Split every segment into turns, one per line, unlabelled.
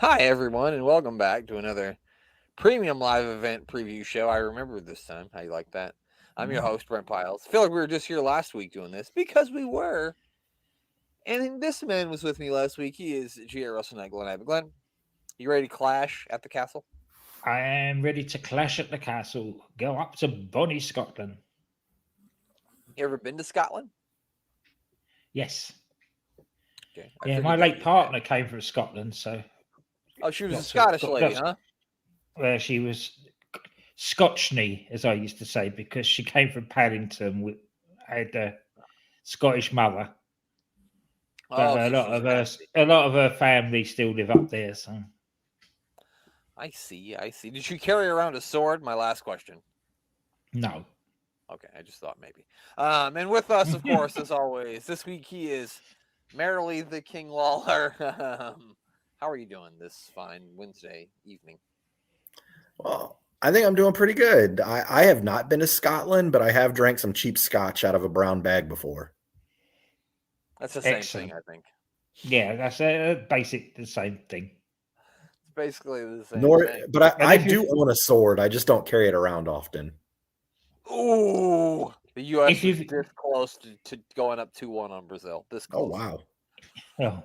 Hi, everyone, and welcome back to another premium live event preview show. I remember this time. How you like that? I'm your
Mm.
host, Brent Piles. I feel like we were just here last week doing this because we were. And this man was with me last week. He is G.A. Russell Knight, Glenn Abbott. Glenn, you ready to clash at the castle?
I am ready to clash at the castle. Go up to Bonnie, Scotland.
You ever been to Scotland?
Yes.
Okay, I
Yeah, my
figured that
late
you had.
partner came from Scotland, so
Oh, she was a
lots of
Scottish
got
lady,
lots
huh?
where she was Scotchney, as I used to say, because she came from Paddington with had a Scottish mother, but
Oh, so she's nasty.
a lot of her family still live up there. So
I see. I see. Did she carry around a sword? My last question.
no.
Okay, I just thought maybe. And with us, of course, as always, this week he is merrily the King Lawler. How are you doing this fine Wednesday evening?
Well, I think I'm doing pretty good. I have not been to Scotland, but I have drank some cheap scotch out of a brown bag before.
That's the same thing,
Excellent.
I think.
Yeah, that's basic the same thing.
It's basically the same
Nor,
thing.
but
And
I
if you
do own a sword. I just don't carry it around often.
Ooh, the U.S.
if
is
you
this close to going up 2-1 on Brazil. This
Oh
close.
wow!
oh,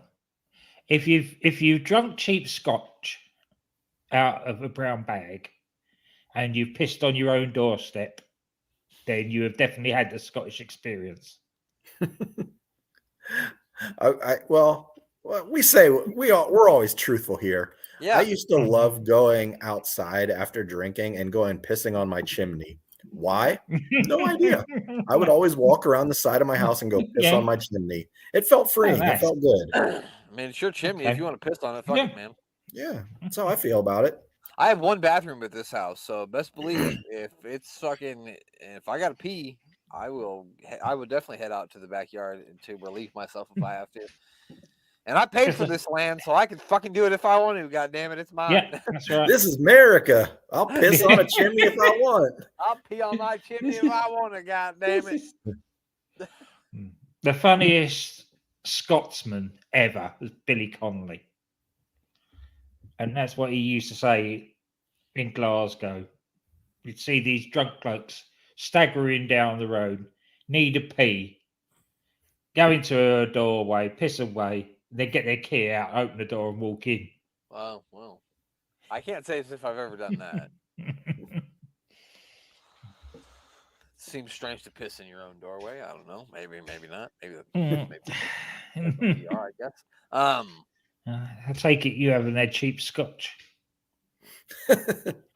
if you've drunk cheap scotch out of a brown bag and you've pissed on your own doorstep, then you have definitely had the Scottish experience.
Well, we say we're always truthful here. I
Yeah.
used to
Mhm.
love going outside after drinking and going pissing on my chimney. Why? No idea. I would always walk around the side of my house and go piss
Yeah.
on my chimney. It felt
Oh,
freeing. It
nice.
felt good.
I mean, it's your chimney. If you
Okay.
want to piss on it, fuck
Yeah.
it, man.
Yeah, that's how I feel about it.
I have one bathroom at this house, so best believe if it's fucking if I gotta pee, I would definitely head out to the backyard to relieve myself if I have to. And I paid
Just
for
a,
this land, so I can fucking do it if I want to. God damn it, it's mine.
yeah, that's right.
This is America. I'll piss on a chimney if I want.
I'll pee on my chimney
this
if
is
I want to. God damn
this
it.
is the funniest Scotsman ever was Billy Connolly, and that's what he used to say in Glasgow. You'd see these drunk blokes staggering down the road, need a pee, go into a doorway, piss away, then get their key out, open the door, and walk in.
Well, I can't say as if I've ever done that. Seems strange to piss in your own doorway. I don't know. Maybe not. Maybe that's what we are, I guess.
I take it you haven't had cheap scotch.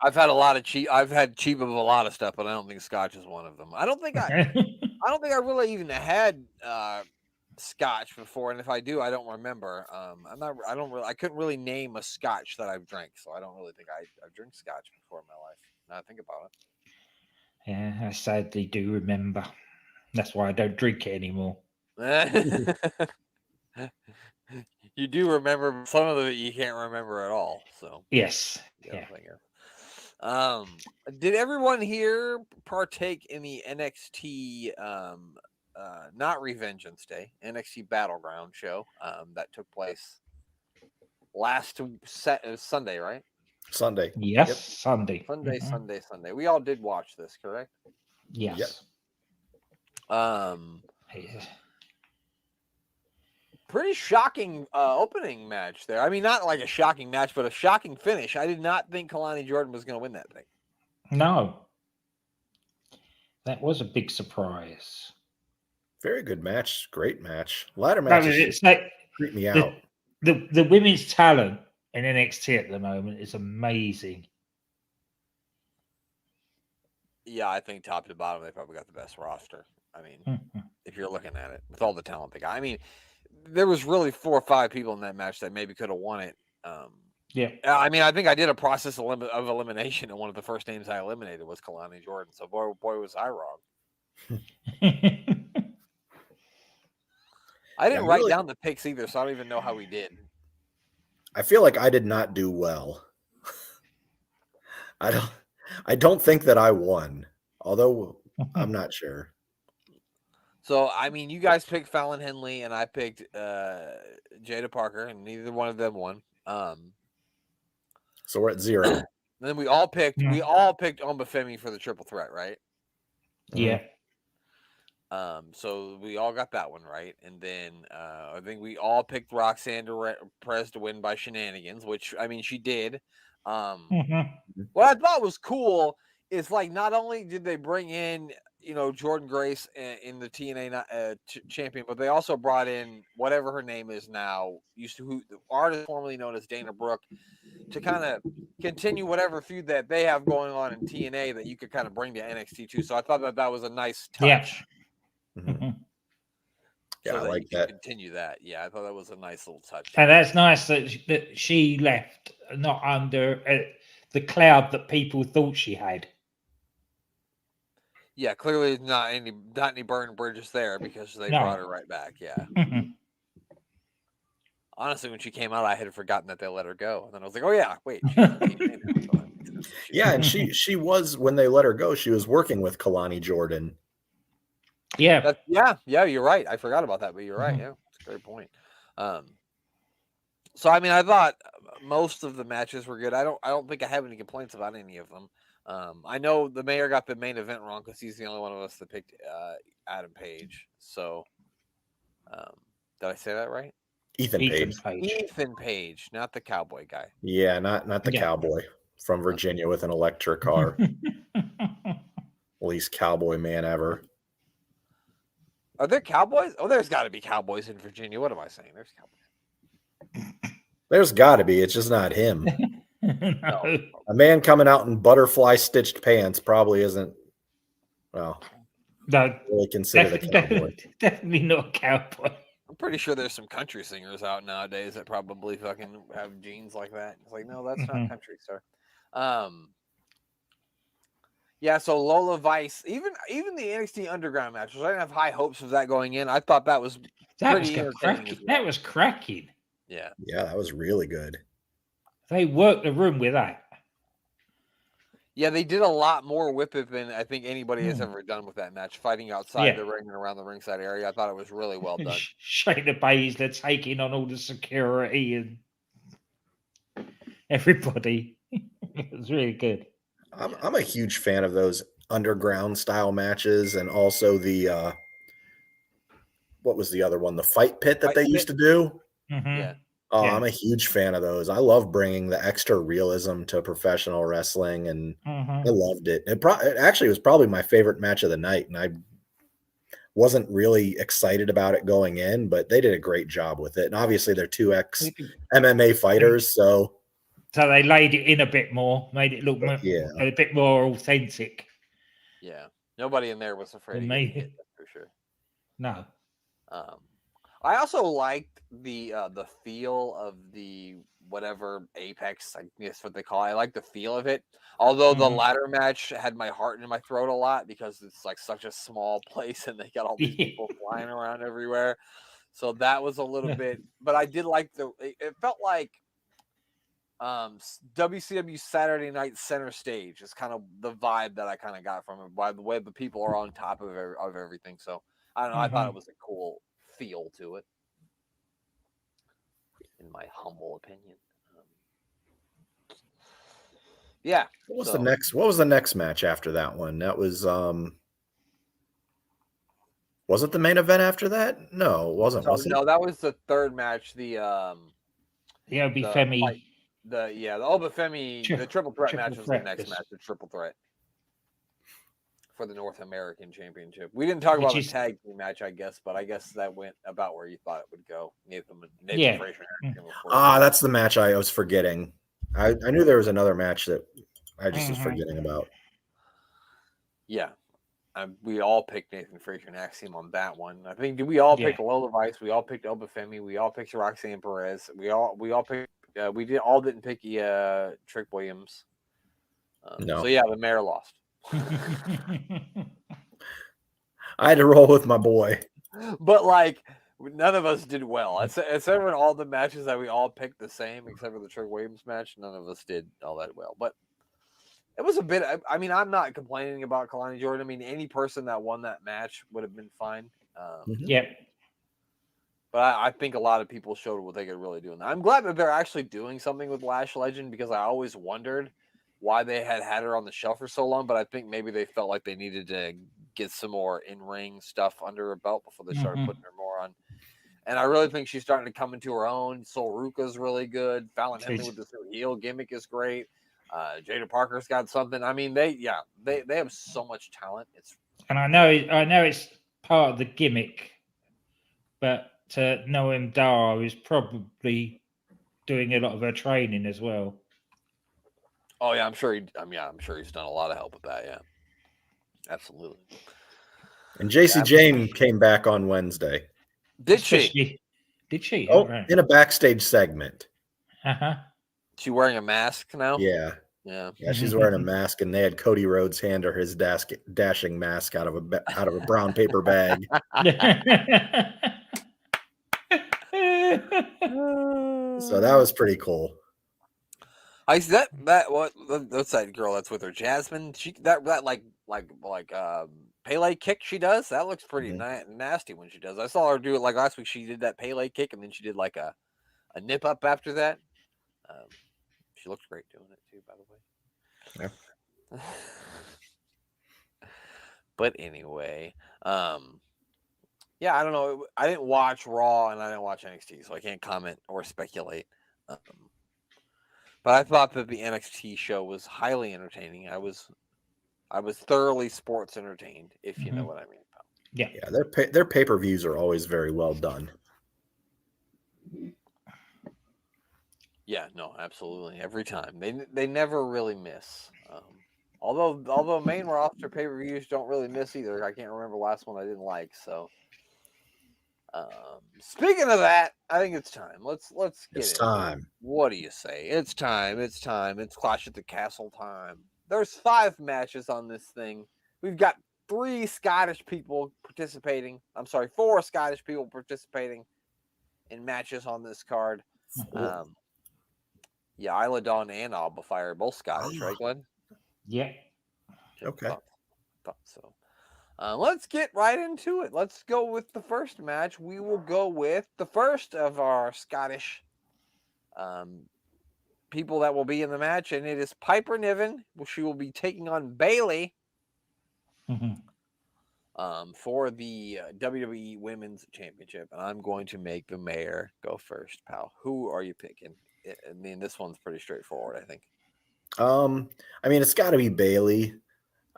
I've had a lot of cheap. I've had cheap of a lot of stuff, but I don't think Scotch is one of them. I don't think I. I don't think I really even had Scotch before, and if I do, I don't remember. I'm not. I don't. Really, I couldn't really name a Scotch that I've drank, so I don't really think I've drank Scotch before in my life. Now I think about
Yeah, I sadly do remember. That's why I don't drink it anymore.
it. You do remember but some of it you can't remember at all. So
Yes.
the other
Yeah.
thing is. Um, did everyone here partake in the NXT not Revengeance Day, NXT Battleground show that took place last Sunday, right?
Sunday.
Yes.
Yep.
Sunday.
Sunday. We all did watch this, correct?
Yep.
Yes.
Um,
Yeah.
pretty shocking opening match there. I mean, not like a shocking match, but a shocking finish. I did not think Kalani Jordan was going to win that thing.
No, that was a big surprise.
Very good match. Great match. Ladder
That was
matches
it's like
creep me
the
out.
the women's talent in NXT at the moment is amazing.
Yeah, I think top to bottom, they probably got the best roster. I mean,
Mhm.
if you're looking at it with all the talent they got. I mean, there was really 4 or 5 people in that match that maybe could have won it.
Yeah.
I mean, I think I did a process of elimination, and one of the first names I eliminated was Kalani Jordan. So boy, was I wrong. I
Yeah,
didn't write down the picks either, so I don't even know how we did.
I feel like I did not do well. I don't I don't think that I won. Although I'm not sure.
So I mean, you guys picked Fallon Henley, and I picked Jada Parker, and neither one of them won.
So we're at 0.
And then we all picked Obafemi for the triple threat, right?
Yeah.
So we all got that one right, and then I think we all picked Roxanne Perez to win by shenanigans, which I mean she did. What I thought was cool is like not only did they bring in Jordan Grace in the TNA champion, but they also brought in whatever her name is now, the artist formerly known as Dana Brooke, to kind of continue whatever feud that they have going on in TNA that you could kind of bring to NXT too. So I thought that was a nice touch.
Yeah.
Yeah,
so
I like that.
Continue that. Yeah, I thought that was a nice little touch.
And that's nice that she left not under the cloud that people thought she had.
Yeah, clearly not any burned bridges there because they brought her right back. Yeah. Honestly, when she came out, I had forgotten that they let her go, and then I was like, "Oh yeah, wait."
Yeah, and she was, when they let her go, she was working with Kalani Jordan.
Yeah.
Yeah, you're right. I forgot about that, but you're right. Yeah, it's a great point. So I mean, I thought most of the matches were good. I don't think I have any complaints about any of them. I know the mayor got the main event wrong because he's the only one of us that picked Adam Page. So, did I say that right?
Ethan Page.
Ethan Page, not the cowboy guy.
Yeah, not the cowboy from Virginia with an electric car. Least cowboy man ever.
Are there cowboys? Oh, there's got to be cowboys in Virginia. What am I saying? There's cowboys.
There's got to be. It's just not him.
No.
A man coming out in butterfly stitched pants probably isn't. Well,
no,
really considered a cowboy.
Definitely not a cowboy.
I'm pretty sure there's some country singers out nowadays that probably fucking have jeans like that. It's like, no, that's not country, sir. Yeah, so Lola Vice, even the NXT Underground match, I didn't have high hopes of that going in. I thought that was pretty entertaining.
That was cracking.
Yeah.
Yeah, that was really good.
They worked the room with that.
Yeah, they did a lot more whip it than I think anybody has ever done with that match, fighting outside the ring and around the ringside area. I thought it was really well done.
Shayna Baszler taking on all the security and everybody. It was really good.
I'm a huge fan of those underground style matches, and also the what was the other one? The fight pit that they used to do.
Yeah.
Oh, I'm a huge fan of those. I love bringing the extra realism to professional wrestling, and I loved it. It actually was probably my favorite match of the night, and I wasn't really excited about it going in, but they did a great job with it. And obviously, they're two ex-MMA fighters, so
they laid it in a bit more, made it look a bit more authentic.
Yeah, nobody in there was afraid to get hit, for sure.
No.
I also liked the feel of the whatever Apex, I guess what they call it. I like the feel of it. Although the ladder match had my heart in my throat a lot because it's like such a small place and they got all these people flying around everywhere. So that was a little bit, but I did like it felt like WCW Saturday Night Center Stage is kind of the vibe that I kind of got from it by the way the people are on top of everything. So I don't know. I thought it was a cool feel to it, in my humble opinion. Yeah.
What was the next match after that one? That was it the main event after that? No, it wasn't. Was it?
No, that was the third match. The
Obafemi.
The Obafemi, the triple threat match was the next match, the triple threat for the North American Championship. We didn't talk about the tag team match, I guess, but I guess that went about where you thought it would go. Nathan Frazier.
That's the match I was forgetting. I knew there was another match that I just was forgetting about.
Yeah. We all picked Nathan Frazier and Axiom on that one. I think we all picked Lola Vice. We all picked Obafemi. We all picked Roxanne Perez. We all picked. We didn't pick Trick Williams.
No.
So yeah, the mayor lost.
I had to roll with my boy.
But like none of us did well. Except for all the matches that we all picked the same, except for the Trick Williams match, none of us did all that well. But it was a bit. I mean, I'm not complaining about Kalani Jordan. I mean, any person that won that match would have been fine. But I think a lot of people showed what they could really do. And I'm glad that they're actually doing something with Lash Legend, because I always wondered why they had her on the shelf for so long. But I think maybe they felt like they needed to get some more in-ring stuff under her belt before they started putting her more on. And I really think she's starting to come into her own. Sol Ruka's really good. Fallon Henley with this heel gimmick is great. Jada Parker's got something. I mean, they have so much talent.
And I know it's part of the gimmick, but Noam Dar is probably doing a lot of her training as well.
Oh yeah, I'm sure he's done a lot of help with that. Yeah, absolutely.
And JC Jane came back on Wednesday.
Did she?
Did she?
Oh, right. In a backstage segment.
She wearing a mask now?
Yeah.
Yeah.
Yeah, she's wearing a mask, and they had Cody Rhodes hand her his dashing mask out of a brown paper bag. So that was pretty cool.
I see what's that girl that's with her? Jasmine. She that like Pele kick she does. That looks pretty nasty when she does. I saw her do it like last week. She did that Pele kick, and then she did like a nip up after that. She looked great doing it too, by the way. Yeah. But anyway, yeah, I don't know. I didn't watch Raw and I didn't watch NXT, so I can't comment or speculate. But I thought that the NXT show was highly entertaining. I was thoroughly sports entertained, if you know what I mean.
Yeah,
their pay-per-views are always very well done.
Yeah, no, absolutely. Every time they never really miss. Although main roster pay-per-views don't really miss either. I can't remember the last one I didn't like. So, speaking of that, I think it's time. Let's get
it's time.
What do you say? It's time. It's Clash at the Castle time. There's 5 matches on this thing. We've got 4 Scottish people participating in matches on this card. Yeah, Isla Dawn and Alba Fire are both Scottish, right, Glenn?
Yeah.
Okay.
Thought so. Let's get right into it. Let's go with the first match. We will go with the first of our Scottish people that will be in the match, and it is Piper Niven. She will be taking on Bayley for the WWE Women's Championship. And I'm going to make the mayor go first, pal. Who are you picking? I mean, this one's pretty straightforward, I think.
I mean, it's got to be Bayley.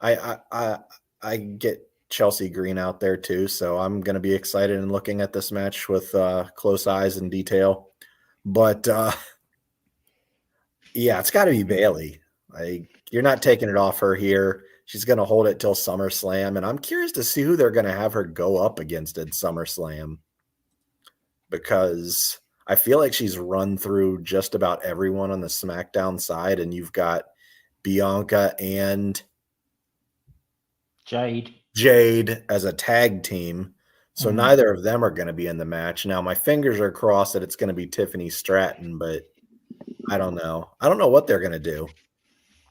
I get Chelsea Green out there too, so I'm going to be excited and looking at this match with close eyes and detail. But yeah, it's got to be Bayley. You're not taking it off her here. She's going to hold it till SummerSlam, and I'm curious to see who they're going to have her go up against at SummerSlam, because I feel like she's run through just about everyone on the SmackDown side, and you've got Bianca and Jade as a tag team. So neither of them are going to be in the match. Now, my fingers are crossed that it's going to be Tiffany Stratton, but I don't know. I don't know what they're going to do.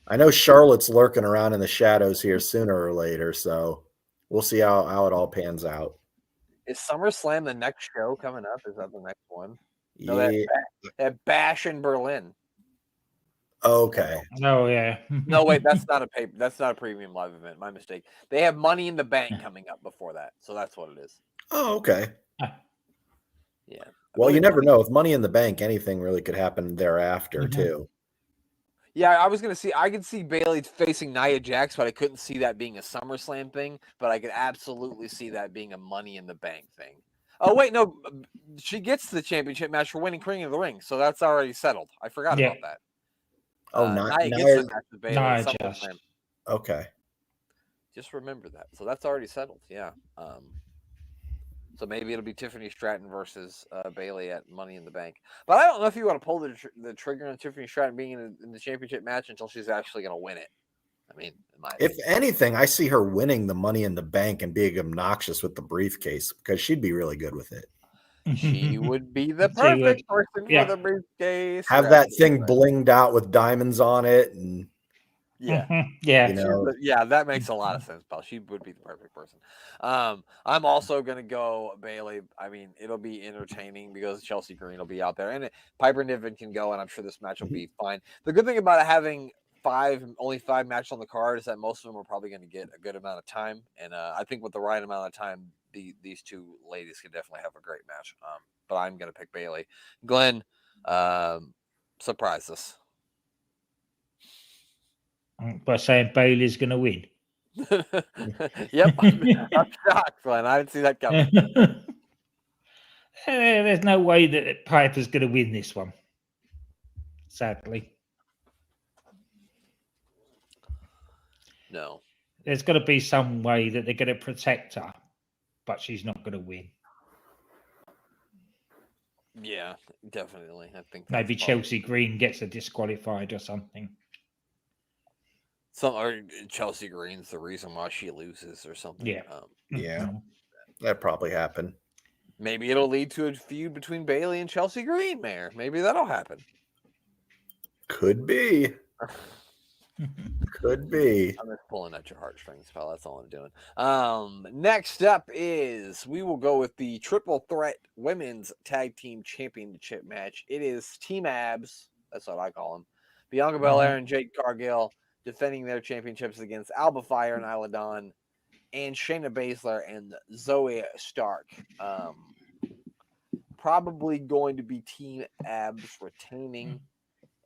I know Charlotte's lurking around in the shadows here sooner or later, so we'll see how it all pans out.
Is SummerSlam the next show coming up? Is that the next one? No,
Yeah.
that Bash in Berlin.
Okay.
Oh yeah.
No, wait, that's not a premium live event. My mistake. They have Money in the Bank coming up before that, so that's what it is.
Oh, okay.
Yeah.
Well, you never know. With Money in the Bank, anything really could happen thereafter too.
Yeah, I was gonna see. I could see Bayley facing Nia Jax, but I couldn't see that being a SummerSlam thing. But I could absolutely see that being a Money in the Bank thing. Oh wait, no, she gets the championship match for winning King of the Ring, so that's already settled. I forgot about that.
Oh,
Nia gets the match with Bayley at SummerSlam.
Okay.
Just remember that. So that's already settled. Yeah. So maybe it'll be Tiffany Stratton versus Bayley at Money in the Bank. But I don't know if you want to pull the trigger on Tiffany Stratton being in the championship match until she's actually going to win it. I mean,
if anything, I see her winning the Money in the Bank and being obnoxious with the briefcase, because she'd be really good with it.
She would be the perfect person for the briefcase.
Have that thing blinged out with diamonds on it, and
Yeah.
Yeah.
You know,
Yeah, that makes a lot of sense, pal. She would be the perfect person. I'm also gonna go Bailey. I mean, it'll be entertaining because Chelsea Green will be out there, and Piper Niven can go, and I'm sure this match will be fine. The good thing about having only 5 matches on the card is that most of them are probably going to get a good amount of time, and I think with the right amount of time, these 2 ladies can definitely have a great match. But I'm gonna pick Bailey. Glenn, surprise us.
By saying Bailey's going to win.
Yep, I'm shocked, Glenn. I didn't see that coming.
There's no way that Piper's going to win this one. Sadly.
No.
There's got to be some way that they're going to protect her, but she's not going to win.
Yeah, definitely. I think
maybe Chelsea Green gets her disqualified or something.
Or Chelsea Green's the reason why she loses or something.
Yeah.
Yeah, that probably happened.
Maybe it'll lead to a feud between Bailey and Chelsea Green, Mayor. Maybe that'll happen.
Could be. Could be.
I'm just pulling at your heartstrings, pal. That's all I'm doing. Next up is we will go with the Triple Threat Women's Tag Team Championship match. It is Team Abs. That's what I call them. Bianca Belair and Jade Cargill defending their championships against Alba Fire and Isla Dawn and Shayna Baszler and Zoe Stark. Probably going to be Team Abs retaining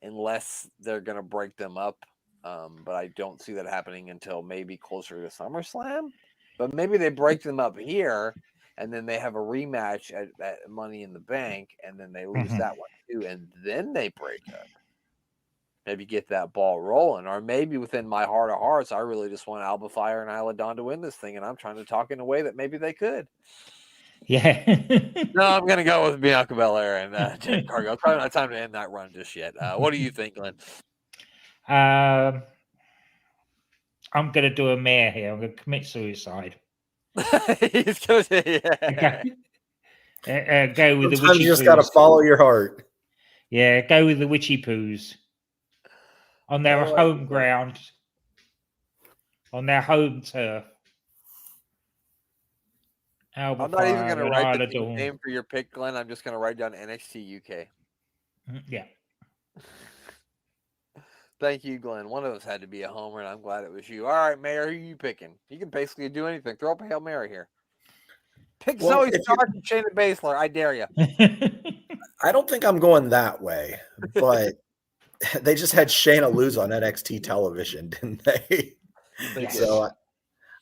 unless they're going to break them up. But I don't see that happening until maybe closer to SummerSlam. But maybe they break them up here, and then they have a rematch at Money in the Bank, and then they lose that one too, and then they break up. Maybe get that ball rolling, or maybe within my heart of hearts, I really just want Alba Fire and Isla Dawn to win this thing, and I'm trying to talk in a way that maybe they could.
Yeah.
No, I'm going to go with Bianca Belair and Jade Cargill. It's probably not time to end that run just yet. What do you think, Glenn?
I'm going to do a Mayor here. I'm going to commit suicide.
He's going to
go with the witchy
you just
poos.
got to follow your heart.
Yeah, go with the witchy poos. On their home ground. On their home turf.
I'm not even going to write the name for your pick, Glenn. I'm just going to write down NXT UK.
Yeah.
Thank you, Glenn. One of us had to be a homer, and I'm glad it was you. All right, Mayor, who are you picking? You can basically do anything. Throw up a Hail Mary here. Pick Zoe Stark and Shayna Baszler. I dare you.
I don't think I'm going that way, but they just had Shayna lose on NXT television, didn't they? So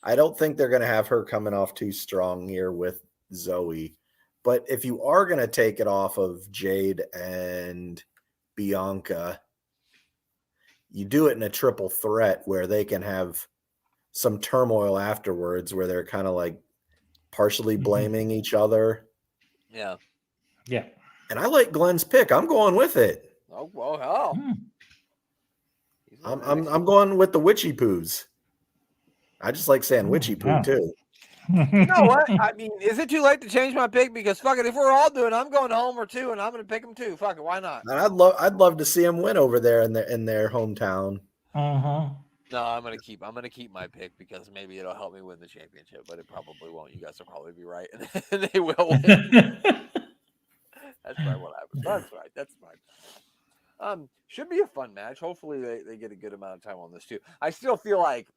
I don't think they're going to have her coming off too strong here with Zoe. But if you are going to take it off of Jade and Bianca, you do it in a triple threat where they can have some turmoil afterwards where they're kind of like partially blaming each other.
Yeah.
Yeah.
And I like Glenn's pick. I'm going with it.
Oh, well, hell.
I'm going with the witchy poos. I just like saying witchy poo too.
You know what? I mean, is it too late to change my pick? Because fuck it, if we're all doing it, I'm going Homer too, and I'm going to pick them too. Fuck it, why not?
And I'd love to see them win over there in their hometown.
No, I'm gonna keep my pick because maybe it'll help me win the championship, but it probably won't. You guys will probably be right, and they will win. That's right. What happens? That's right. That's fine. Should be a fun match. Hopefully, they get a good amount of time on this too. I feel like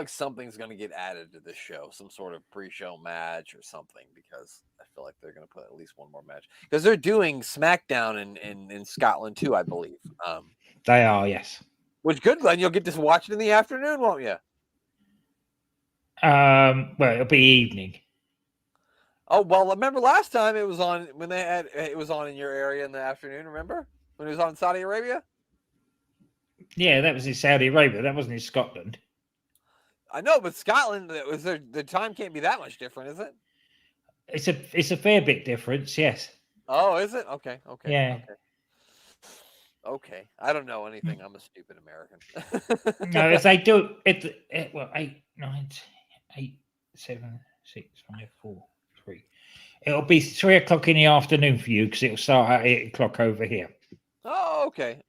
something's going to get added to this show, some sort of pre-show match or something, because I feel like they're going to put at least one more match because they're doing SmackDown in Scotland too, I believe.
They are, yes.
Which good, Glenn. You'll get to watch it in the afternoon, won't you?
Well, it'll be evening.
Oh well, remember last time it was on when it was on in your area in the afternoon. Remember when it was on in Saudi Arabia?
Yeah, that was in Saudi Arabia. That wasn't in Scotland.
I know, but Scotland, the time can't be that much different, is it?
It's a fair bit difference, yes.
Oh, is it? Okay.
Yeah.
Okay. I don't know anything. I'm a stupid American.
No, if they do it, 8, 9, 8, 7, 6, 5, 4, 3. It'll be 3 o'clock in the afternoon for you because it'll start at 8 o'clock over here.
Oh, okay.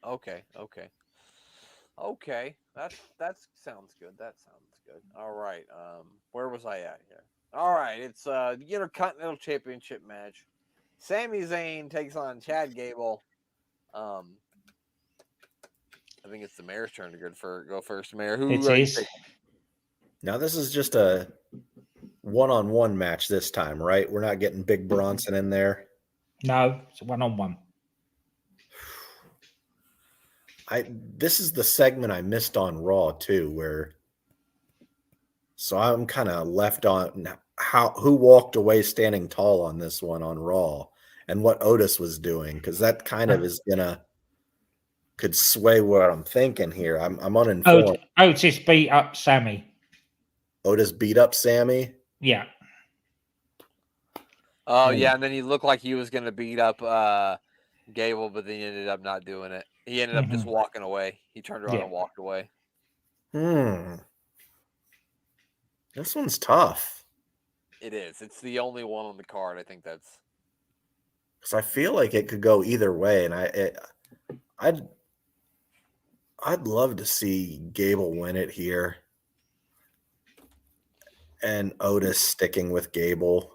That sounds good. That sounds good. All right. Where was I at here? All right. It's the Intercontinental Championship match. Sami Zayn takes on Chad Gable. I think it's the Mayor's turn to go first. Mayor, who
It is.
Now this is just a one-on-one match this time, right? We're not getting Big Bronson in there.
No, it's a one-on-one.
This is the segment I missed on Raw too, so I'm kind of left on who walked away standing tall on this one on Raw and what Otis was doing, because that kind of is could sway what I'm thinking here. I'm uninformed.
Otis beat up Sammy.
Otis beat up Sammy?
Yeah.
Oh, yeah, and then he looked like he was going to beat up Gable, but then he ended up not doing it. He ended up just walking away. He turned around and walked away.
This one's tough.
It is. It's the only one on the card. I think that's...
Because I feel like it could go either way, and I'd love to see Gable win it here. And Otis sticking with Gable.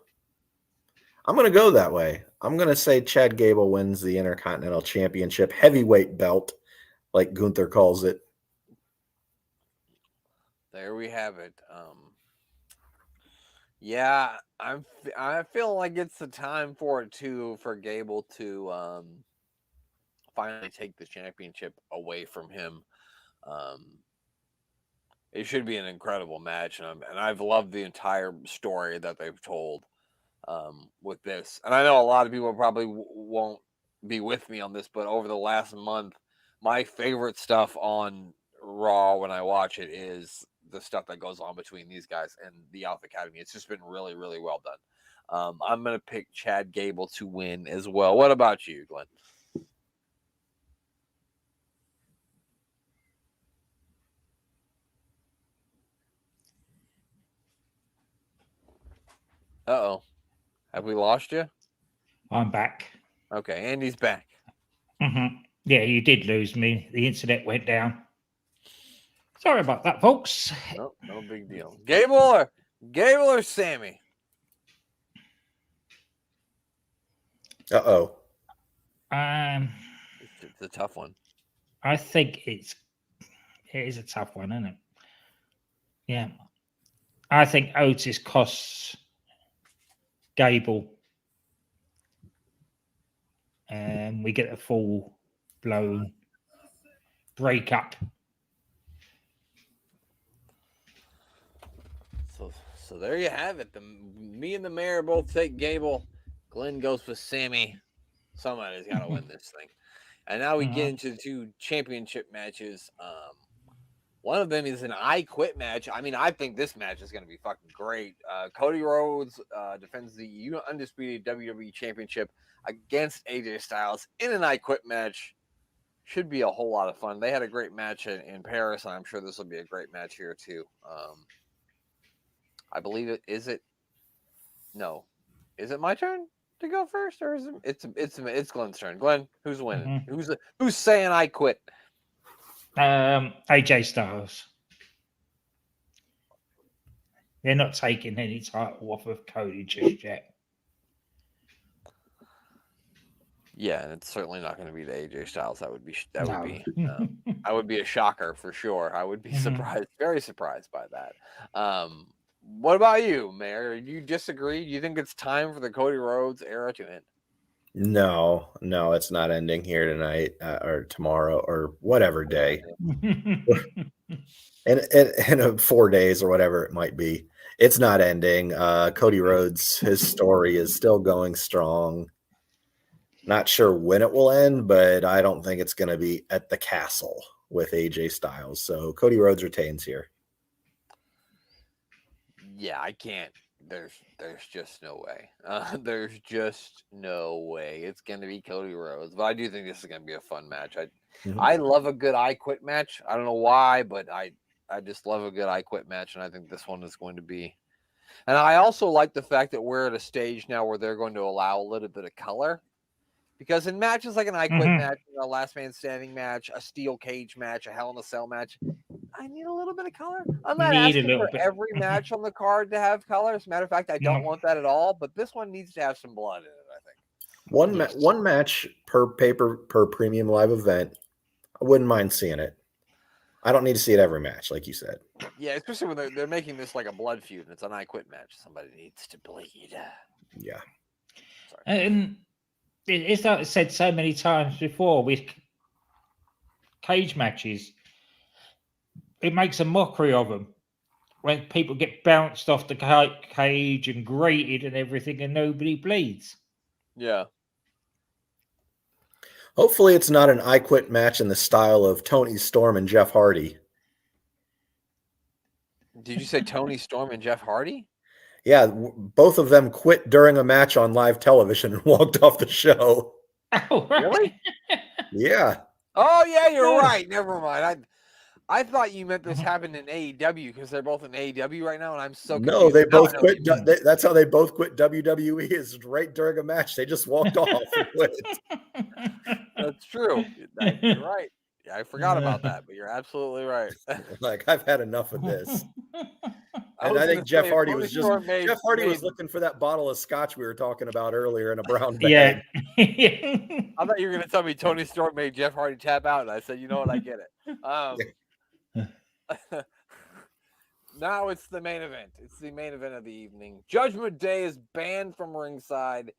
I'm going to go that way. I'm going to say Chad Gable wins the Intercontinental Championship heavyweight belt, like Gunther calls it.
There we have it. Yeah, I feel like it's the time for it too, for Gable to finally take the championship away from him. It should be an incredible match, and I've loved the entire story that they've told with this. And I know a lot of people probably won't be with me on this, but over the last month, my favorite stuff on Raw when I watch it is the stuff that goes on between these guys and the Alpha Academy. It's just been really, really well done. I'm going to pick Chad Gable to win as well. What about you, Glenn? Uh-oh. Have we lost you?
I'm back.
Okay, Andy's back.
Yeah, you did lose me. The internet went down. Sorry about that, folks.
No big deal. Gable or Sammy?
Uh-oh.
It's a tough one.
I think it is a tough one, isn't it? Yeah. I think Otis costs Gable, and we get a full-blown breakup.
So there you have it. Me and the Mayor both take Gable. Glenn goes with Sammy. Somebody's got to win this thing. And now we get into the two championship matches. One of them is an I Quit match. I mean, I think this match is going to be fucking great. Cody Rhodes defends the undisputed WWE Championship against AJ Styles in an I Quit match. Should be a whole lot of fun. They had a great match in Paris, and I'm sure this will be a great match here too. I believe it. Is it? No. Is it my turn to go first, or is it? It's Glenn's turn. Glenn, who's winning? Who's saying I quit?
AJ Styles. They're not taking any title off of Cody just yet.
Yeah, and it's certainly not going to be the AJ Styles. That would be a shocker for sure. I would be surprised, very surprised by that. What about you, Mayor? Do you disagree? Do you think it's time for the Cody Rhodes era to end?
No, it's not ending here tonight or tomorrow or whatever day. in 4 days or whatever it might be. It's not ending. Cody Rhodes, his story is still going strong. Not sure when it will end, but I don't think it's going to be at the castle with AJ Styles. So Cody Rhodes retains here.
Yeah, I can't. There's just no way. There's just no way it's going to be Cody Rhodes. But I do think this is going to be a fun match. I love a good I Quit match. I don't know why, but I just love a good I Quit match, and I think this one is going to be. And I also like the fact that we're at a stage now where they're going to allow a little bit of color. Because in matches like an I Quit match, a last man standing match, a steel cage match, a Hell in a Cell match, I need a little bit of color. I'm not
Need a
asking
little
for
bit.
every match on the card to have color. As a matter of fact, I don't want that at all. But this one needs to have some blood in it, I think.
One match per premium live event. I wouldn't mind seeing it. I don't need to see it every match, like you said.
Yeah, especially when they're making this like a blood feud and it's an I Quit match. Somebody needs to bleed.
Yeah.
Sorry. And it's like I said so many times before with cage matches, it makes a mockery of them when people get bounced off the cage and grated and everything and nobody bleeds.
Yeah.
Hopefully it's not an I Quit match in the style of Tony Storm and Jeff Hardy.
Did you say Tony Storm and Jeff Hardy?
Yeah, both of them quit during a match on live television and walked off the show.
Oh, right.
Really?
Yeah.
Oh, yeah, you're right. Never mind. I thought you meant this happened in AEW because they're both in AEW right now, and I'm so confused.
No, they both quit. That's how they both quit WWE. Is right during a match. They just walked off and quit.
That's true. You're right. Yeah, I forgot about that, but you're absolutely right.
Like, I've had enough of this. And I think
Jeff Hardy was
looking for that bottle of scotch we were talking about earlier in a brown bag.
Yeah.
I thought you were going to tell me Tony Storm made Jeff Hardy tap out, and I said, you know what, I get it. Now it's the main event. It's the main event of the evening. Judgment Day is banned from ringside.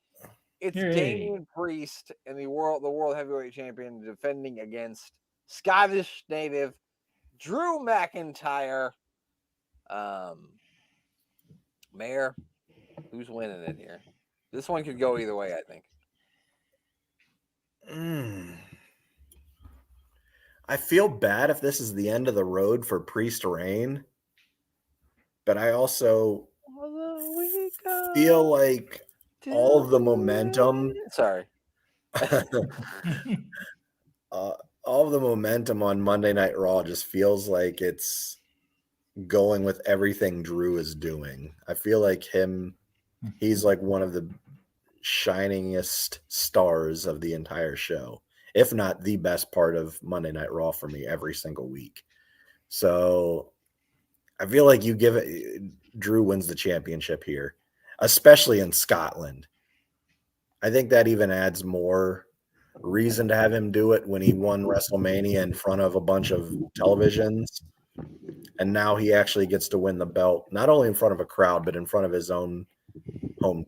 It's Damian Priest and the world heavyweight champion defending against Scottish native Drew McIntyre. Mayor, who's winning it here? This one could go either way, I think.
I feel bad if this is the end of the road for Priest reign, but I also feel like all of the momentum.
Sorry.
All of the momentum on Monday Night Raw just feels like it's going with everything Drew is doing. I feel like he's like one of the shiningest stars of the entire show, if not the best part of Monday Night Raw for me every single week. So I feel like Drew wins the championship here, especially in Scotland. I think that even adds more reason to have him do it when he won WrestleMania in front of a bunch of televisions. And now he actually gets to win the belt, not only in front of a crowd, but in front of his own home.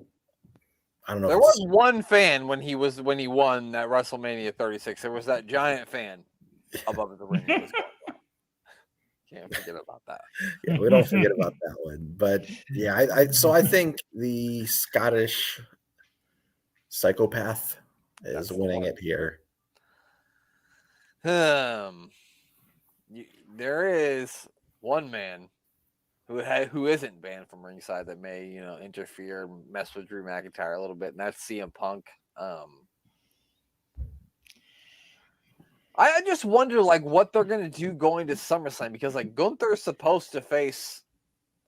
I don't know.
There was one fan when he won that WrestleMania 36. There was that giant fan above the ring. Can't forget about that.
Yeah, we don't forget about that one. But yeah, I think the Scottish psychopath is winning it here.
There is one man who isn't banned from ringside that may interfere, mess with Drew McIntyre a little bit, and that's CM Punk. I just wonder what they're gonna do going to SummerSlam, because Gunther's supposed to face.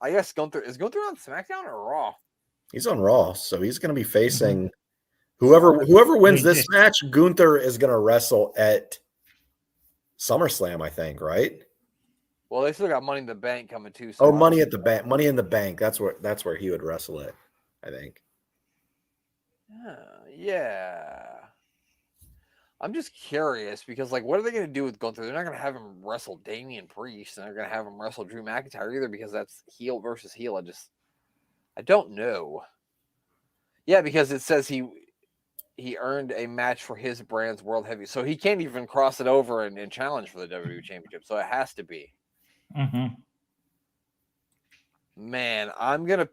I guess Gunther on SmackDown or Raw?
He's on Raw, so he's gonna be facing whoever wins this match. Gunther is gonna wrestle at SummerSlam, I think, right?
Well, they still got Money in the Bank coming too. So
Money in the Bank. That's where he would wrestle it, I think.
Yeah. I'm just curious because, what are they going to do with Gunther? They're not going to have him wrestle Damian Priest, and they're going to have him wrestle Drew McIntyre either, because that's heel versus heel. I don't know. Yeah, because it says he earned a match for his brand's world heavy, so he can't even cross it over and challenge for the WWE Championship. So it has to be.
Mm-hmm.
Man, I'm gonna.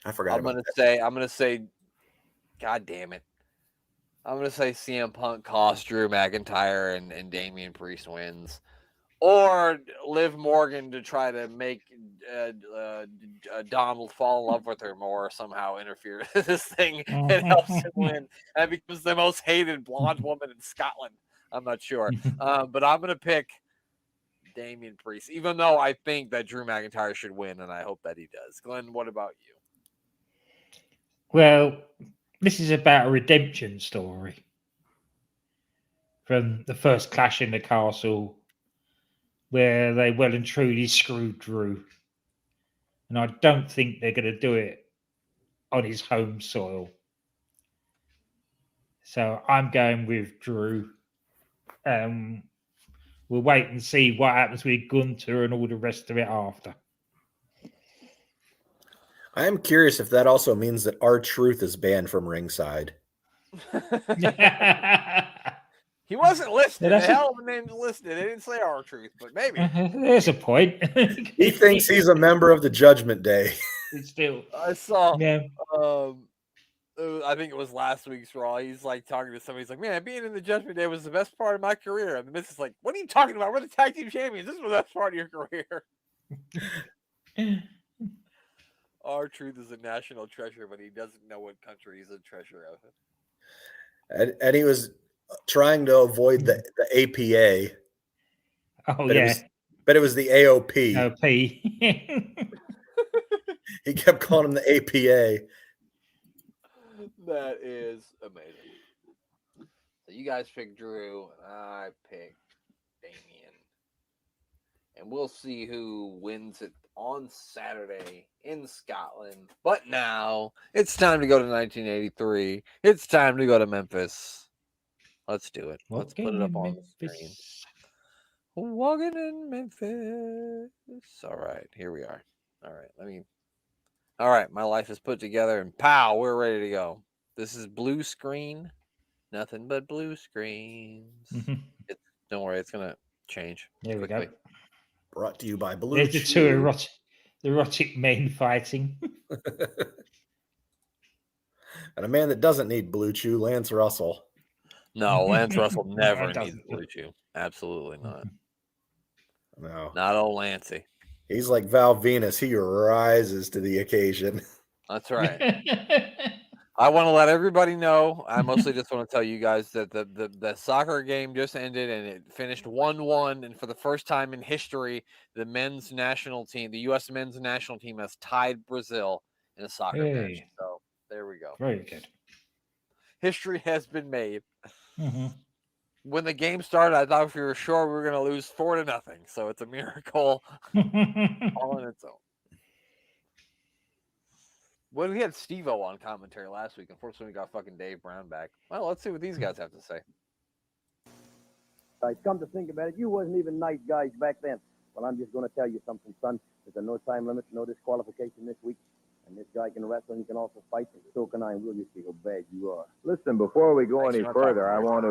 I forgot.
I'm gonna say. God damn it! I'm gonna say CM Punk costs Drew McIntyre and Damian Priest wins, or Liv Morgan to try to make Donald fall in love with her more, somehow interfere with this thing and helps him win, and becomes the most hated blonde woman in Scotland. I'm not sure, but I'm gonna pick Damian Priest, even though I think that Drew McIntyre should win, and I hope that he does. Glenn, what about you?
Well, this is about a redemption story. from the first clash in the castle, where they well and truly screwed Drew. And I don't think they're going to do it on his home soil. So I'm going with Drew. We'll wait and see what happens with Gunter and all the rest of it after.
I am curious if that also means that R-Truth is banned from ringside.
He wasn't listed.
Yeah,
The hell of a name listed. They didn't say R-Truth, but maybe.
There's a point.
He thinks he's a member of the Judgment Day.
It's still.
I saw.
Yeah.
I think it was last week's Raw. He's like talking to somebody. He's like, "Man, being in the Judgment Day was the best part of my career." And the Miz is like, "What are you talking about? We're the tag team champions. This was the best part of your career." R-Truth is a national treasure, but he doesn't know what country he's a treasure of.
And he was trying to avoid the APA.
Oh, yeah.
But it was the AOP.
AOP.
He kept calling him the APA.
That is amazing. So you guys picked Drew, and I picked Damien. And we'll see who wins it on Saturday in Scotland. But now it's time to go to 1983. It's time to go to Memphis. Let's do it. Let's put it up on the screen. Walking in Memphis. All right, here we are. All right, all right, my life is put together, and pow, we're ready to go. This is blue screen. Nothing but blue screens. Don't worry, it's going to change.
There we go.
Brought to you by Blue
There's the two erotic men fighting.
And a man that doesn't need Blue Chew, Lance Russell.
No, Lance Russell never needs Blue Chew. Absolutely not.
No.
Not old Lancey.
He's like Val Venus. He rises to the occasion.
That's right. I want to let everybody know. I mostly just want to tell you guys that the soccer game just ended and it finished 1-1. And for the first time in history, the men's national team, the U.S. men's national team, has tied Brazil in a soccer match. So there we go.
Very good.
History has been made. When the game started, I thought we were sure we were going to lose 4-0. So it's a miracle all on its own. Well, we had Steve-O on commentary last week. Unfortunately, we got fucking Dave Brown back. Well, let's see what these guys have to say.
Come to think about it, you wasn't even nice guys back then. Well, I'm just going to tell you something, son. There's a no time limit, no disqualification this week. And this guy can wrestle and he can also fight, and so can I, and we'll just see how bad you are.
Listen, before we go any further, I want to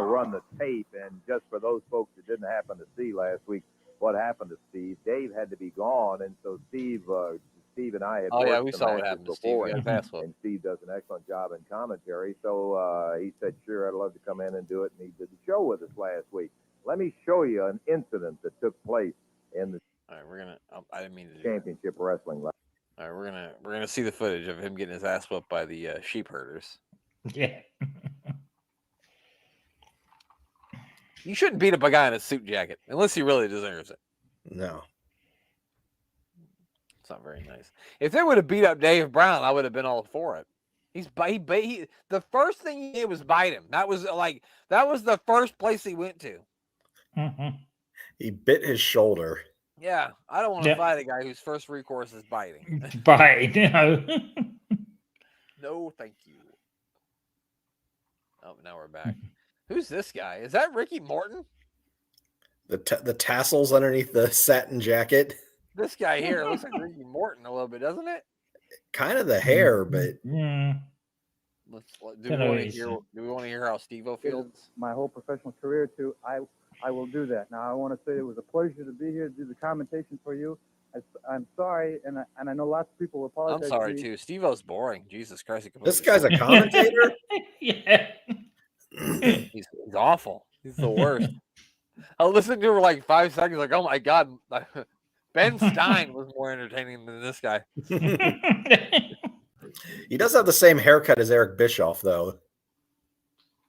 run the tape, and just for those folks that didn't happen to see last week what happened to Steve, Dave had to be gone, and so Steve and I had
we saw what happened to Steve.
And Steve does an excellent job in commentary, so he said, sure, I'd love to come in and do it, and he did the show with us last week. Let me show you an incident that took place in the
I didn't mean to do
championship wrestling.
All right, we're gonna see the footage of him getting his ass whooped by the Sheepherders.
Yeah.
You shouldn't beat up a guy in a suit jacket unless he really deserves it.
No.
It's not very nice. If they would have beat up Dave Brown, I would have been all for it. The first thing he did was bite him. That was the first place he went to.
He bit his shoulder.
Yeah, I don't want to fight a guy whose first recourse is biting.
Biting, no.
No, thank you. Oh, now we're back. Who's this guy? Is that Ricky Morton?
The tassels underneath the satin jacket.
This guy here looks like Ricky Morton a little bit, doesn't it?
Kind of the hair, but
yeah.
Do we want to hear how Steve-O feels?
My whole professional career, too. I will do that. Now, I want to say it was a pleasure to be here to do the commentation for you. I'm sorry, and I know lots of people will apologize.
I'm sorry, too. Steve-O's boring. Jesus Christ.
This guy's a commentator?
Yeah.
He's awful. He's the worst. I listened to her like 5 seconds, like, oh, my God. Ben Stein was more entertaining than this guy.
He does have the same haircut as Eric Bischoff, though.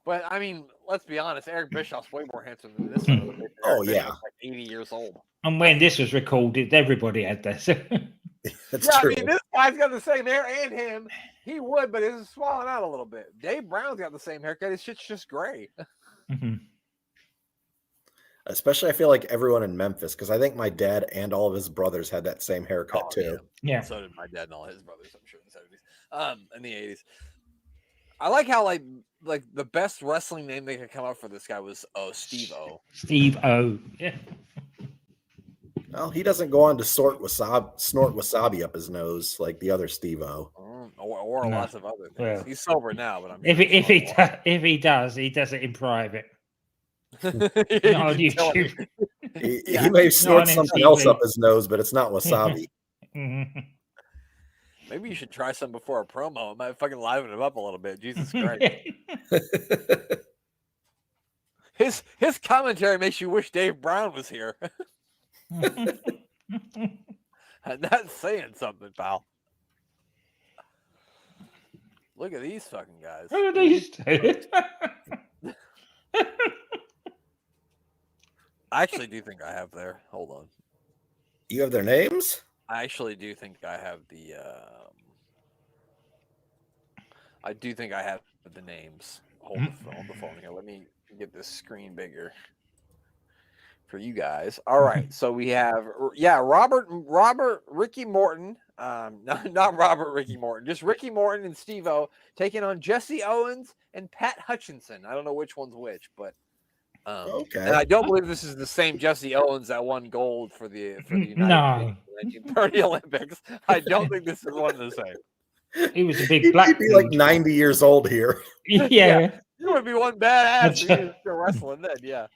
But, I mean, let's be honest. Eric Bischoff's way more handsome than this one.
Oh, yeah.
Like 80 years old.
And when this was recorded, everybody had this.
That's
true.
true.
I mean, this guy's got the same hair and him. He would, but it's swelling out a little bit. Dave Brown's got the same haircut. His shit's just gray.
Especially, I feel like everyone in Memphis, because I think my dad and all of his brothers had that same haircut too.
Yeah.
So did my dad and all his brothers, I'm sure, in the 70s. In the 80s. I like how like the best wrestling name they could come up for this guy was Steve-O.
Steve-O. Yeah.
Well, he doesn't go on to snort wasabi up his nose like the other Steve-O.
Or
No.
lots of other things.
Well,
he's sober now, but I'm
if
sure
he does it in private.
You
Not on
can tell him.
YouTube.
He may snort
on
something
MTV.
else up his nose, but it's not wasabi.
Maybe you should try some before a promo. It might fucking liven him up a little bit. Jesus Christ. His commentary makes you wish Dave Brown was here. And that's saying something, pal. Look at these fucking guys.
Who are these two?
I actually do think I have their. Hold on.
You have their names?
I actually do think I have the. I do think I have the names. Hold the phone here. Let me get this screen bigger for you guys. All right, so we have Robert Ricky Morton. Not Robert Ricky Morton, just Ricky Morton and Steve-O taking on Jesse Owens and Pat Hutchinson. I don't know which one's which, but.
Okay.
And I don't believe this is the same Jesse Owens that won gold for the United States in the 1930 Olympics. I don't think this is one of the same.
He was a big black.
He'd be like 90 years old here.
Yeah.
You would be one badass. He was still wrestling then, yeah.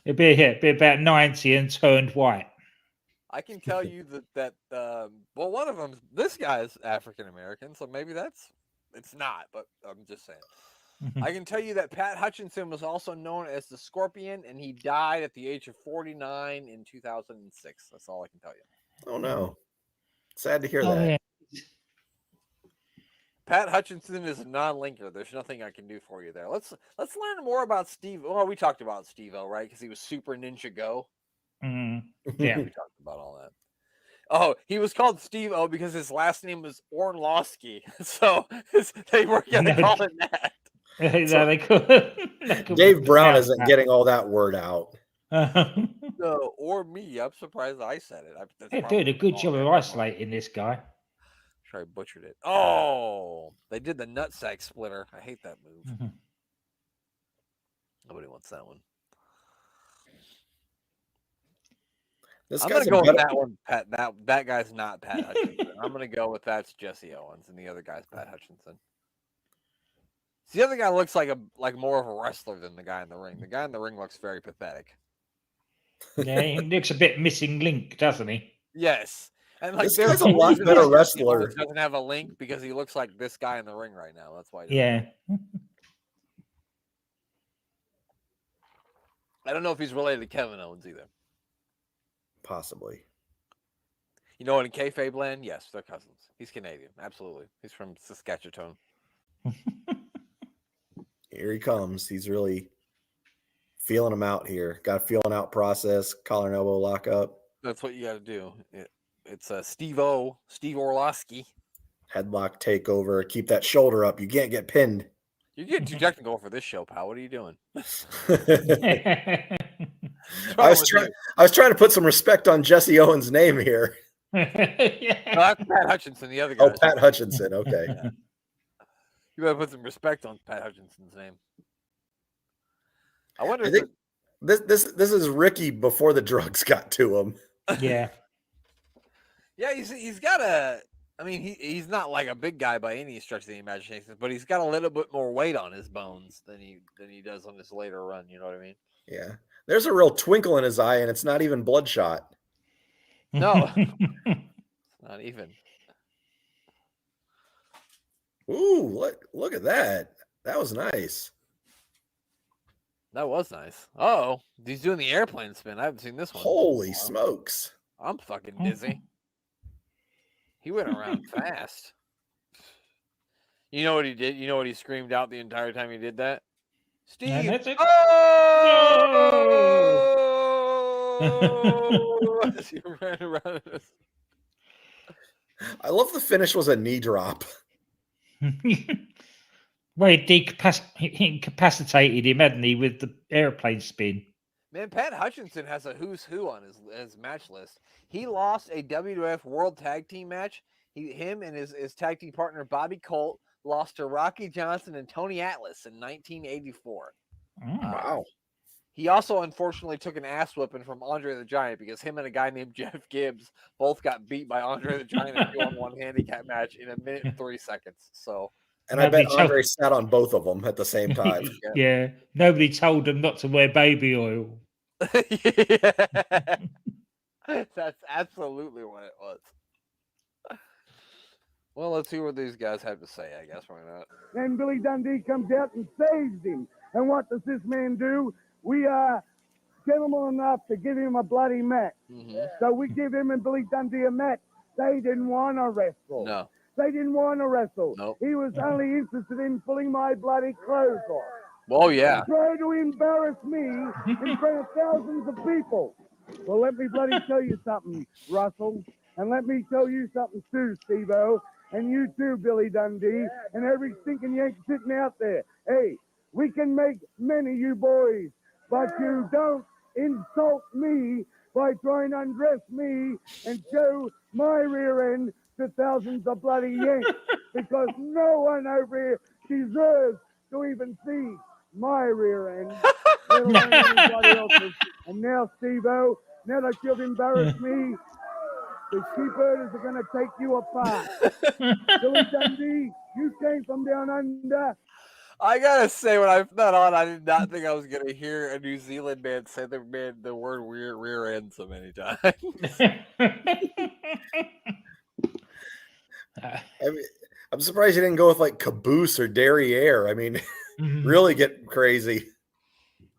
It'd be about 90 and turned white.
I can tell you that well, one of them, this guy's African American, so maybe it's not, but I'm just saying. I can tell you that Pat Hutchinson was also known as the Scorpion, and he died at the age of 49 in 2006. That's all I can tell you.
Oh no, sad to hear that.
Yeah.
Pat Hutchinson is a non-linker. There's nothing I can do for you there. Let's learn more about Steve. Well, we talked about Steve-O, right? Because he was Super Ninja Go.
Yeah,
we talked about all that. Oh, he was called Steve-O because his last name was Orlowski. So they were going to call him that.
They could
Dave Brown isn't getting all that word out.
No, or me. I'm surprised I said it.
They did a good job of isolating this guy.
Sure, I butchered it. Oh, they did the nutsack splitter. I hate that move. Nobody wants that one. I'm going to go with that one, Pat. That guy's not Pat Hutchinson. I'm going to go with that's Jesse Owens, and the other guy's Pat Hutchinson. The other guy looks like more of a wrestler than the guy in the ring. The guy in the ring looks very pathetic.
Yeah, he looks a bit missing link, doesn't he?
Yes. And
this guy's a lot better wrestler.
He doesn't have a link because he looks like this guy in the ring right now. That's why.
Yeah.
I don't know if he's related to Kevin Owens either.
Possibly.
You know what? In kayfabe land, yes, they're cousins. He's Canadian. Absolutely. He's from Saskatchewan.
Here he comes. He's really feeling him out here. Got a feeling out process, collar and elbow lock up.
That's what you got to do. It's Steve-O, Steve Orlowski.
Headlock takeover. Keep that shoulder up. You can't get pinned.
You're getting too technical for this show, pal. What are you doing?
I was trying to put some respect on Jesse Owens' name here.
No, that's Pat Hutchinson, the other guy.
Oh, Pat Hutchinson. Okay.
Yeah. You better put some respect on Pat Hutchinson's name. I wonder.
This is Ricky before the drugs got to him.
Yeah.
Yeah, he's got a. I mean, he's not like a big guy by any stretch of the imagination, but he's got a little bit more weight on his bones than he does on this later run. You know what I mean?
Yeah. There's a real twinkle in his eye, and it's not even bloodshot.
No, not even.
Ooh, look at that. That was nice.
That was nice. Oh, he's doing the airplane spin. I haven't seen this one.
Holy smokes.
I'm fucking dizzy. He went around fast. You know what he did? You know what he screamed out the entire time he did that? Steve!
Yeah, that's it.
Oh! As he ran around.
I love the finish was a knee drop.
Well, he incapacitated him, hadn't he, with the airplane spin?
Man, Pat Hutchinson has a who's who on his match list. He lost a WWF World Tag Team match. Him and his tag team partner Bobby Colt lost to Rocky Johnson and Tony Atlas in 1984.
Wow.
He also unfortunately took an ass whipping from Andre the Giant because him and a guy named Jeff Gibbs both got beat by Andre the Giant in a 2-on-1 handicap match in 1 minute and 3 seconds. So,
and I bet Andre sat on both of them at the same time.
Yeah, nobody told them not to wear baby oil.
That's absolutely what it was. Well, let's see what these guys have to say, I guess. Why not?
Then Billy Dundee comes out and saves him. And what does this man do? We are gentlemen enough to give him a bloody match. So we give him and Billy Dundee a match. They didn't want to wrestle.
No.
They didn't want to wrestle.
Nope.
He was only interested in pulling my bloody clothes off.
Oh, yeah.
Try to embarrass me in front of thousands of people. Well, let me bloody tell you something, Russell. And let me tell you something too, Steve-O. And you too, Billy Dundee. And every stinking Yank sitting out there. Hey, we can make many you boys, but you don't insult me by trying to undress me and show my rear end to thousands of bloody Yanks, because no one over here deserves to even see my rear end, let alone anybody else's. And now, Steve-O, now that you've embarrassed me, the Sheepherders are going to take you apart. Billy Dundee, you came from down under.
I gotta say, when I put that on, I did not think I was gonna hear a New Zealand man say the word rear end so many times.
I mean, I'm surprised you didn't go with like caboose or derriere. I mean, really get crazy.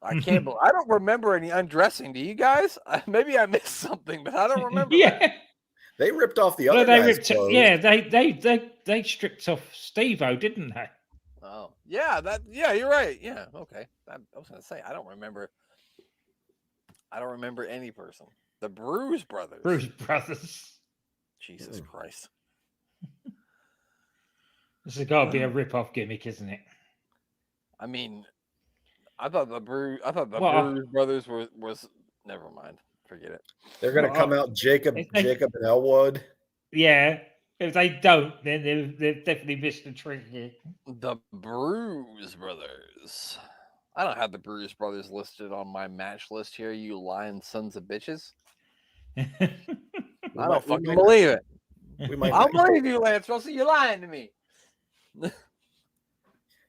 I can't believe I don't remember any undressing. Do you guys? Maybe I missed something, but I don't remember.
Yeah,
they ripped off the other guys' clothes.
Yeah, they stripped off Steve-O, didn't they?
Oh, yeah, you're right. Yeah, okay. I was gonna say I don't remember any person. The Bruise Brothers. Jesus Christ.
This has got to be a rip-off gimmick, isn't it?
I mean, I thought the Bruise Brothers was never mind. Forget it.
They're gonna come out Jacob and Elwood.
Yeah. If they don't, then they've definitely missed a trick here.
The Bruise Brothers. I don't have the Bruise Brothers listed on my match list here, you lying sons of bitches. I don't fucking believe it. I'll believe you, Lance Russell. You're lying to me.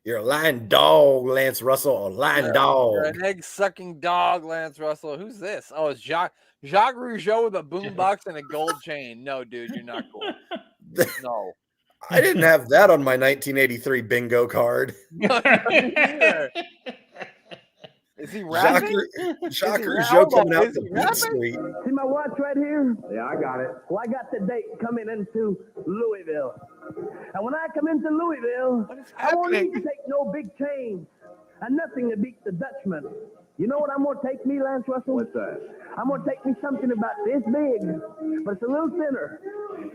You're a lying dog, Lance Russell. A lying dog.
You're an egg-sucking dog, Lance Russell. Who's this? Oh, it's Jacques Rougeau with a boombox and a gold chain. No, dude, you're not cool. No.
I didn't have that on my 1983 bingo card.
Is he rapping?
Jacques Rougeau coming out the beat street.
See my watch right here?
Yeah, I got it.
Well, I got the date coming into Louisville. And when I come into Louisville, I won't need to take no big chains and nothing to beat the Dutchman. You know what I'm going to take me, Lance Russell?
What's that?
I'm going to take me something about this big, but it's a little thinner.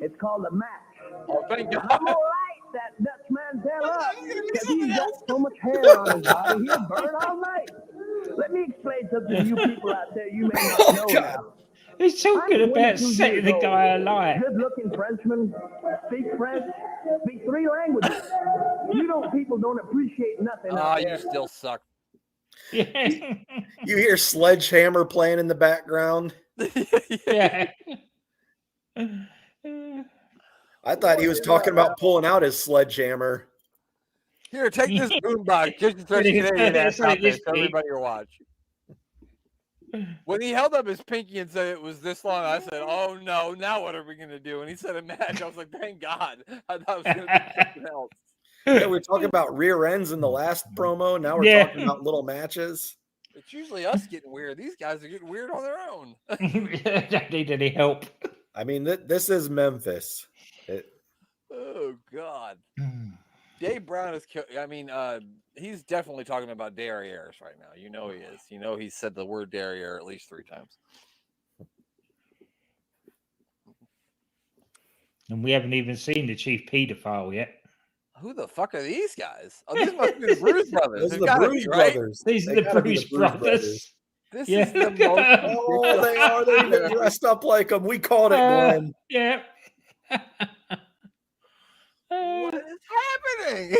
It's called a match.
Oh, thank God.
I'm going to light that Dutchman tail up because he's got so much hair on his body, he'll burn all night. Let me explain something to you people out there you may not know now.
He's talking about setting the guy alight.
Good-looking Frenchman, speak French, speak 3 languages. People don't appreciate nothing.
Oh, you still suck.
Yeah.
You hear Sledgehammer playing in the background.
Yeah.
I thought he was talking about pulling out his sledgehammer.
Here, take this boombox just to throw Canadian ass out there so everybody will watch. When he held up his pinky and said it was this long, I said, "Oh no! Now what are we gonna do?" And he said a match. I was like, "Thank God!" I thought it was gonna be something else.
Yeah, we were talking about rear ends in the last promo. Now we're talking about little matches.
It's usually us getting weird. These guys are getting weird on their own.
Don't need any help.
I mean, this is Memphis.
Oh God. Dave Brown is. He's definitely talking about derrieres right now. You know he is. You know he said the word derriere at least 3 times.
And we haven't even seen the chief paedophile yet.
Who the fuck are these guys? Oh, these must be the Bruise Brothers.
Those are
They've
the
gotta
Bruise
be, right?
Brothers.
These are
They
the
gotta be
Bruise Brothers.
This
Yeah,
is the
look at
most
them.
Oh, they are. They're even dressed up like them. We called it, Glenn.
Yeah.
What is happening?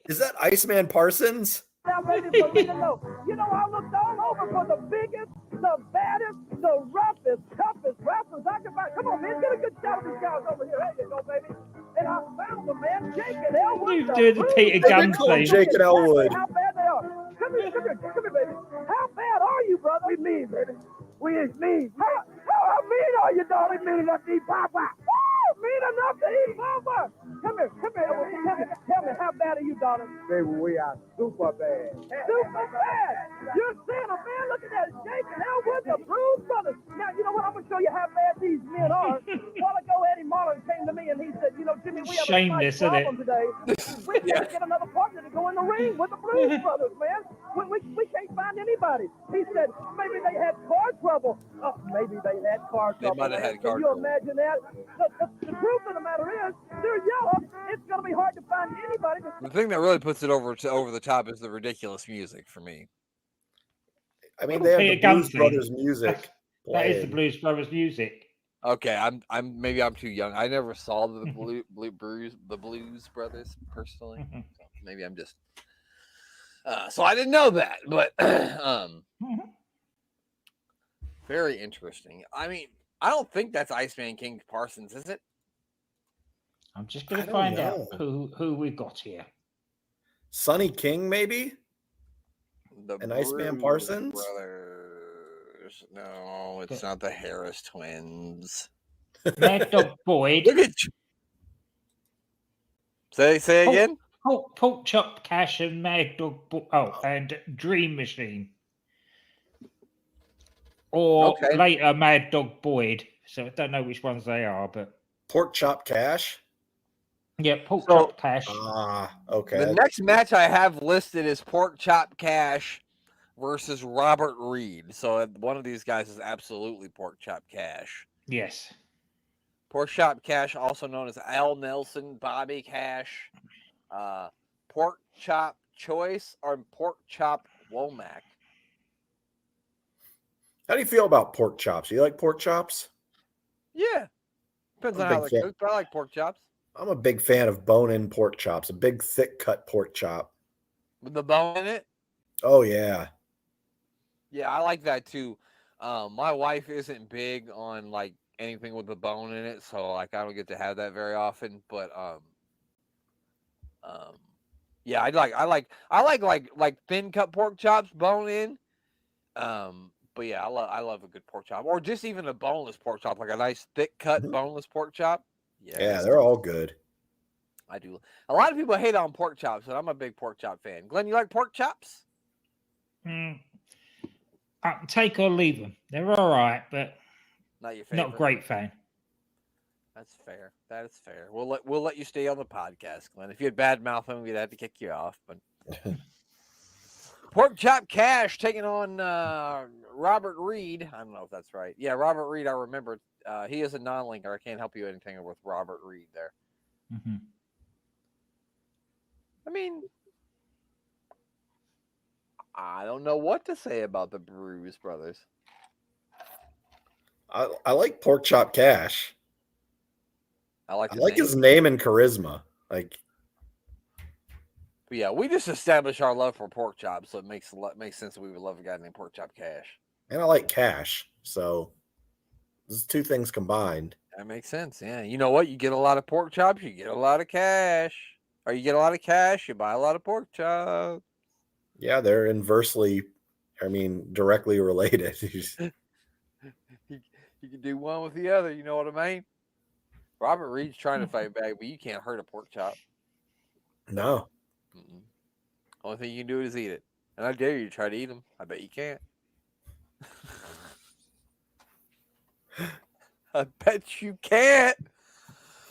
Is that Iceman Parsons?
Now, baby, for me to know. You know, I looked all over for the biggest, the baddest, the roughest, toughest rappers I could find. Come on, man, get a good shot of these guys over here. There you go, baby. And I found them, man. Jake and Elwood.
You do the Peter Gunn thing.
Jake and Elwood.
How bad they are. Come here, baby. How bad are you, brother? We mean, baby. We is mean. How mean are you, darling? Mean enough to eat papa. Woo! Mean enough to eat papa. Come here, Elwood. Tell me, how bad are you, darling?
Baby, we are super bad.
Super bad. You're saying a man. Look at that. Jake and Elwood, the Bruise Brothers. Now, you know what? I'm going to show you how bad these men are. A while ago, Eddie Marlin came to me and he said, you know, Jimmy, we have a
Shameless,
slight
isn't
problem today. We can't get another partner to go in the ring with the Bruise Brothers, man. We can't find anybody. He said, maybe they had car trouble. Oh, maybe they had car trouble.
They might have had car
Can you
trouble.
imagine that? The truth of the matter is, they're yellow. It's going to be hard to find anybody.
The thing that really puts it over the top is the ridiculous music for me.
I mean, they have the
Peter Gunn
Blues
thing.
Brothers music.
That is the
playing.
Blues Brothers music.
Okay, I'm too young. I never saw the Blues Brothers personally. So maybe I'm just so I didn't know that, but very interesting. I mean, I don't think that's Iceman King Parsons, is it?
I'm just going
I
to
don't
find out
know.
who we've got here.
Sonny King, maybe?
The
And Iceman
Bruise
Parsons?
Brothers. No, it's not the Harris twins.
Mad Dog Boyd.
Look at you. Say again.
Pork Chop Cash and Mad Dog and Dream Machine. Or later Mad Dog Boyd. So I don't know which ones they are, but
Pork Chop Cash?
yeah, Pork Chop Cash.
Ah, okay.
The next match I have listed is Pork Chop Cash versus Robert Reed. So one of these guys is absolutely Pork Chop Cash.
Yes.
Pork Chop Cash, also known as Al Nelson, Bobby Cash, Pork Chop Choice, or Pork Chop Womack.
How do you feel about pork chops? You like pork chops?
Yeah. Depends on how they're cooked, but I like pork chops.
I'm a big fan of bone-in pork chops, a big, thick-cut pork chop.
With the bone in it?
Oh, yeah.
Yeah, I like that too. My wife isn't big on like anything with the bone in it, so like I don't get to have that very often. But yeah, I like thin cut pork chops, bone in. But yeah, I love a good pork chop, or just even a boneless pork chop, like a nice thick cut boneless pork chop.
Yeah, they're all good.
I do. A lot of people hate on pork chops, and I'm a big pork chop fan. Glenn, you like pork chops?
I can take or leave them. They're all right, but
Not your favorite.
not a great fan.
That's fair. That is fair. We'll let you stay on the podcast, Glenn. If you had bad mouth him, we'd have to kick you off. But Pork Chop Cash taking on Robert Reed. I don't know if that's right. Yeah, Robert Reed. I remember. He is a non-linker. I can't help you anything with Robert Reed there.
Mm-hmm.
I mean, I don't know what to say about the Bruise Brothers.
I like Pork Chop Cash.
I like
his name and charisma. Like,
but yeah, we just established our love for pork chops, so it makes sense that we would love a guy named Pork Chop Cash.
And I like cash, so those two things combined.
That makes sense. Yeah, you know what? You get a lot of pork chops, you get a lot of cash. Or you get a lot of cash, you buy a lot of pork chops.
Yeah, they're directly related.
You can do one with the other, you know what I mean? Robert Reed's trying to fight back, but you can't hurt a pork chop.
No.
Only thing you can do is eat it. And I dare you to try to eat them. I bet you can't. I bet you can't.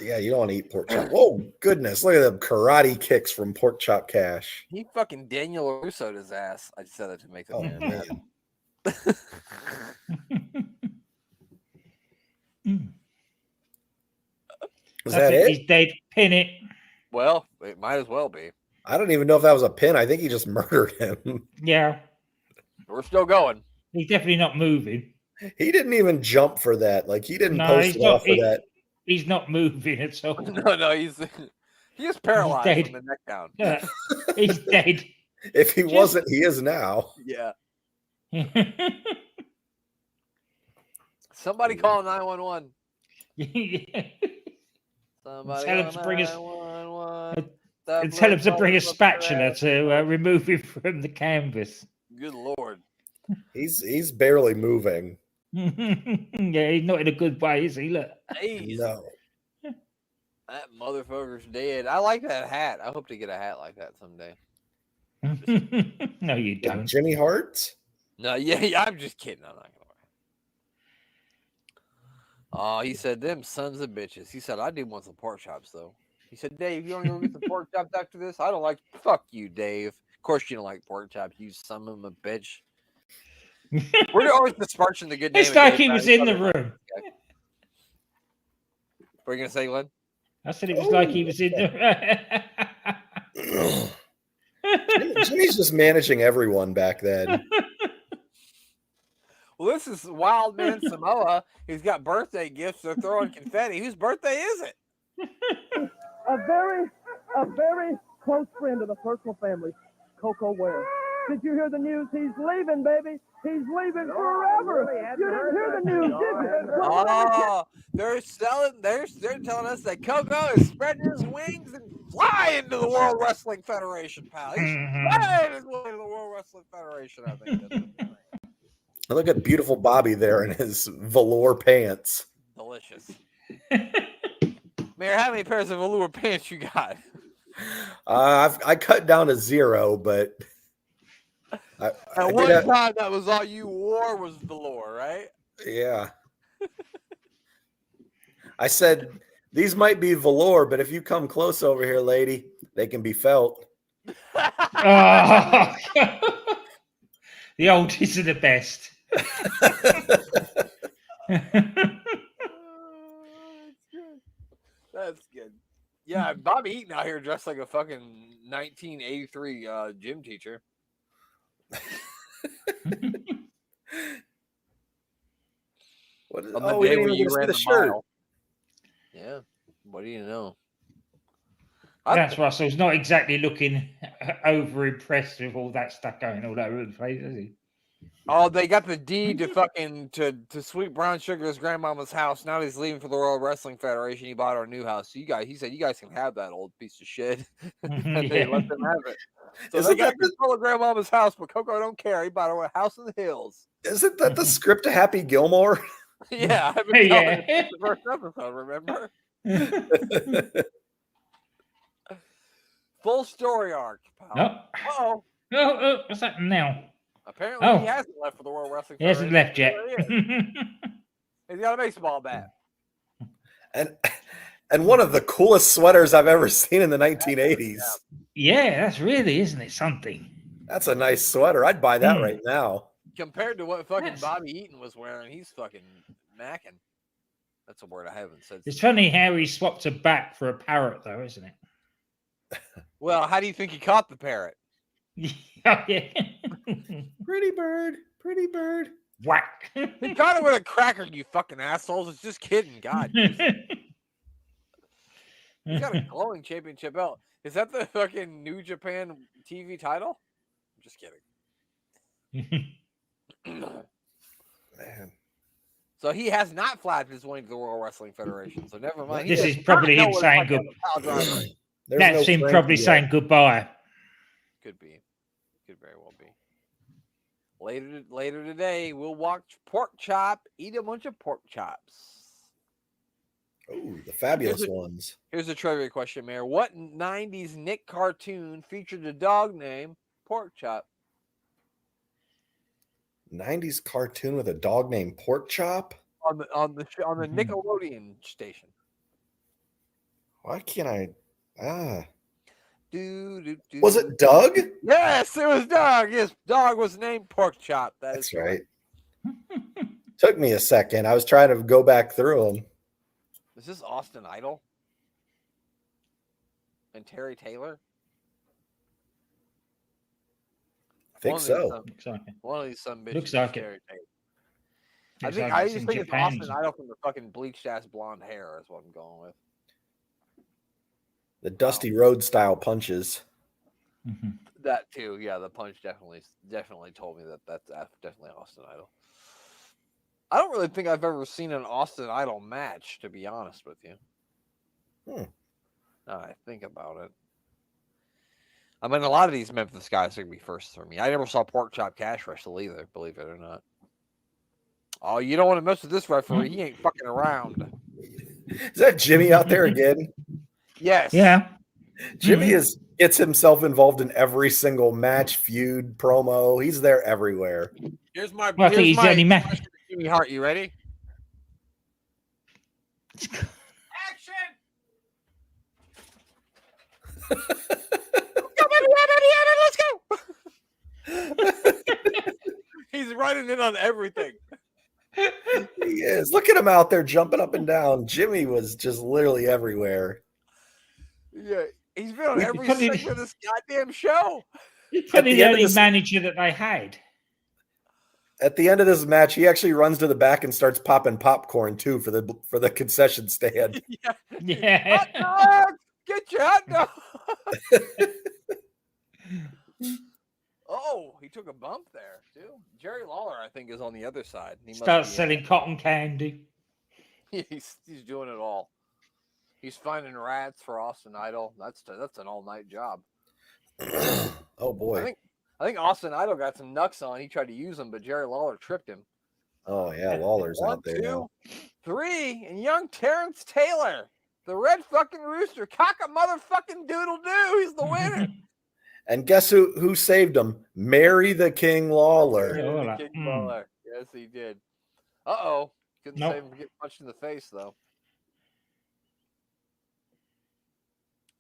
Yeah, you don't want to eat pork chop. Oh, goodness. Look at them karate kicks from Pork Chop Cash.
He fucking Daniel Russo'd his ass. I just said that to make it
man. Was that it?
He's dead. Pin it.
Well, it might as well be.
I don't even know if that was a pin. I think he just murdered him.
Yeah.
We're still going.
He's definitely not moving.
He didn't even jump for that. Like he didn't
No,
post
he's
it
not.
off for that.
He's not moving at all.
No, he's paralyzed
dead.
from the neck down.
Yeah, he's dead.
If he wasn't, he is now.
Yeah. Somebody call 911. Somebody
Tell him to bring us.
911.
Tell him to bring a spatula to remove him from the canvas.
Good Lord.
He's barely moving.
Yeah, he's not in a good way, is he? Look.
Jeez.
No.
That motherfucker's dead. I like that hat. I hope to get a hat like that someday.
No, you don't.
Jimmy Hart?
No, yeah, I'm just kidding. I'm not gonna lie. Oh, he said them sons of bitches. He said I do want some pork chops though. He said, Dave, you want to go get some pork chops after this? I don't like. Fuck you, Dave. Of course you don't like pork chops. You son of a bitch. We're always besmirching the good name.
It's like he was in the room.
What are you gonna say, Glenn?
I said it was like he was in the
Jimmy's just managing everyone back then.
Well, this is Wild Man Samoa. He's got birthday gifts. They're throwing confetti. Whose birthday is it?
A very close friend of the personal family, Coco Ware. Did you hear the news? He's leaving, baby. He's leaving forever. You didn't hear the news, did you?
Oh, they're telling us that Coco is spreading his wings and flying to the World Wrestling Federation, pal. He's flying his way to the World Wrestling Federation, I think.
Look at beautiful Bobby there in his velour pants.
Delicious. Mayor, how many pairs of velour pants you got?
I cut down to 0, but
At one time, that was all you wore was velour, right?
Yeah. I said, these might be velour, but if you come close over here, lady, they can be felt.
Oh. The oldies are the best.
That's good. Yeah, Bobby Eaton out here dressed like a fucking 1983 gym teacher.
What is,
On the
we
day
didn't
when
even
you
see
ran
the
the
shirt.
mile. Yeah. What do you know?
That's Russell's not exactly looking over impressed with all that stuff going all over the place, is he?
Oh, they got the deed to fucking to Sweet Brown Sugar's grandmama's house. Now he's leaving for the World Wrestling Federation. He bought our new house. So he said, you guys can have that old piece of shit. And they let them have it. So they got control of grandmama's house, but Coco don't care. He bought a house in the hills.
Isn't that the script to Happy Gilmore?
Yeah, I've been telling it the first episode, remember? Full story arc, pal.
Oh, what's happening now?
Apparently he hasn't left for the World Wrestling Federation.
He hasn't left yet.
He's got a baseball bat.
And one of the coolest sweaters I've ever seen in the 1980s.
Yeah, that's really, isn't it, something?
That's a nice sweater. I'd buy that right now.
Compared to what fucking Bobby Eaton was wearing, he's fucking macking. That's a word I haven't said.
It's funny how he swapped a bat for a parrot, though, isn't it?
Well, how do you think he caught the parrot?
Yeah.
Pretty bird, pretty bird.
Whack.
He caught it with a cracker, you fucking assholes. It's just kidding. God. He's got a glowing championship belt. Is that the fucking New Japan TV title? I'm just kidding.
Man.
So he has not flapped his wing to the World Wrestling Federation. So never mind.
This is probably him saying good. That's him probably saying goodbye.
Could be. Could very well be. Later today, we'll watch Pork Chop eat a bunch of pork chops.
Oh, the fabulous ones.
Here's a trivia question, Mayor. What 90s Nick cartoon featured a dog named Pork Chop?
90s cartoon with a dog named Pork Chop?
On the Nickelodeon station.
Why can't I?
Was
Was it Doug?
Yes, it was Doug. His dog was named Pork Chop.
That's right. Took me a second. I was trying to go back through them.
Is this Austin Idol? and Terry Taylor.
I think so.
One of these some bitches.
Looks like
Terry
it.
Taylor. I just think it's Austin Idol from the fucking bleached ass blonde hair is what I'm going with.
The Dusty Road style punches.
Mm-hmm.
That too, yeah. The punch definitely told me that's definitely Austin Idol. I don't really think I've ever seen an Austin Idol match, to be honest with you. Now I think about it. I mean, a lot of these Memphis guys are gonna be first for me. I never saw Pork Chop Cash wrestle either, believe it or not. Oh, you don't want to mess with this referee. He ain't fucking around.
Is that Jimmy out there again?
Yes.
Yeah.
Jimmy gets himself involved in every single match, feud, promo. He's there everywhere.
Here's my.
Well, I think he's the only man.
Jimmy Hart, you ready? Action! Let's go! He's running in on everything.
He is. Look at him out there jumping up and down. Jimmy was just literally everywhere.
Yeah, he's been on every segment of this goddamn show.
He's probably the only manager that they had.
At the end of this match, he actually runs to the back and starts popping popcorn too for the concession stand.
Yeah.
Hot dogs! Get your hot dog! Oh, he took a bump there too. Jerry Lawler, I think, is on the other side. He
starts selling cotton candy.
He's doing it all. He's finding rats for Austin Idol. That's an all-night job.
Oh boy.
I think Austin Idol got some knucks on. He tried to use them, but Jerry Lawler tripped him.
Oh yeah, Lawler's
1,
out there
2,
now.
3, and young Terrence Taylor, the red fucking rooster, cock a motherfucking doodle doo. He's the winner.
And guess who saved him? Mary the King Lawler.
Mary the King Lawler. Yes, he did. Uh-oh. Couldn't save him from getting punched in the face, though.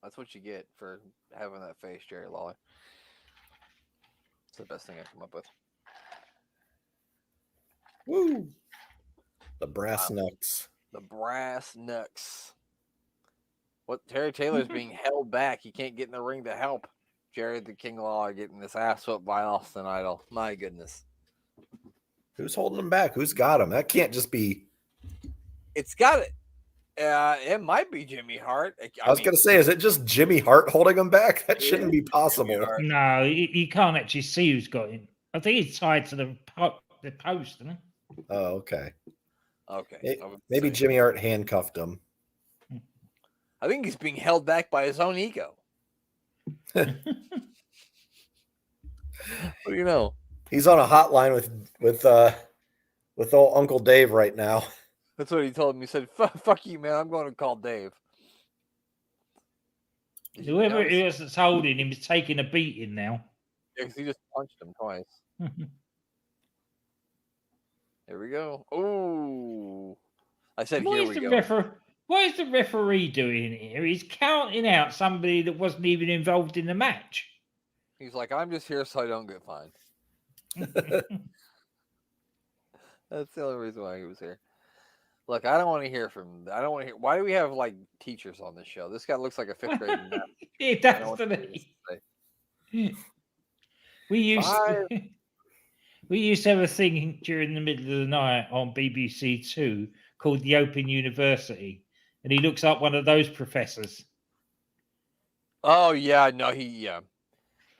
That's what you get for having that face, Jerry Lawler. It's the best thing I come up with.
Woo! The brass knucks.
The brass knucks. What Terry Taylor's being held back. He can't get in the ring to help Jerry the King Lawler getting this ass whooped by Austin Idol. My goodness.
Who's holding him back? Who's got him? That can't just be.
It's got it. It might be Jimmy Hart.
I was going to say, is it just Jimmy Hart holding him back? That shouldn't be possible.
No, you can't actually see who's got him. I think he's tied to the post, isn't he?
Oh, okay.
Okay.
Maybe Jimmy Hart handcuffed him.
I think he's being held back by his own ego. What do you know?
He's on a hotline with old Uncle Dave right now.
That's what he told me. He said, "Fuck you, man. I'm going to call Dave."
Whoever it is that's holding him is taking a beating now.
Yeah, because he just punched him twice. Here we go. Oh, I said, here we go.
What is the referee doing here? He's counting out somebody that wasn't even involved in the match.
He's like, I'm just here so I don't get fined. That's the only reason why he was here. Look, I don't want to hear from. I don't want to hear. Why do we have like teachers on this show? This guy looks like a 5th grade math.
It does to me. We used to have a thing during the middle of the night on BBC Two called the Open University, and he looks like one of those professors.
Oh yeah, no, he's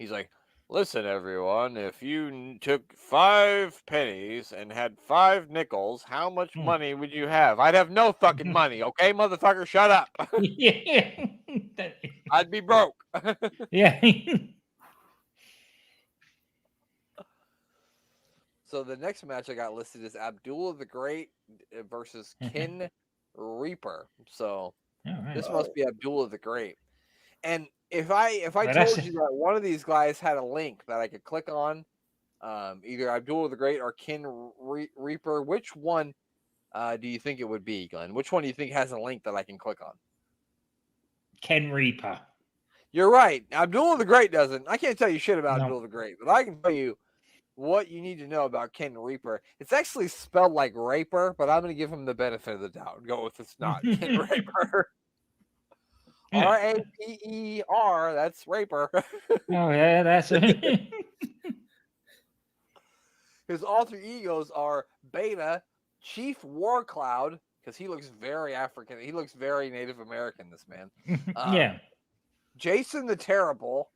like, listen, everyone, if you took 5 pennies and had 5 nickels, how much money would you have? I'd have no fucking money, okay, motherfucker, shut up.
Yeah.
I'd be broke.
Yeah.
So the next match I got listed is Abdullah the Great versus Ken Reaper. So this must be Abdullah the Great. And if I told you that one of these guys had a link that I could click on, either Abdullah the Great or Ken Reaper, which one do you think it would be, Glenn? Which one do you think has a link that I can click on?
Ken Reaper.
You're right. Abdullah the Great doesn't. I can't tell you shit about Abdullah the Great, but I can tell you what you need to know about Ken Reaper. It's actually spelled like Raper, but I'm going to give him the benefit of the doubt and go with it's not Ken Reaper. R-A-P-E-R. That's raper.
Oh yeah, that's
His alter egos are Beta, Chief War Cloud, because he looks very African. He looks very Native American, this man.
yeah.
Jason the Terrible,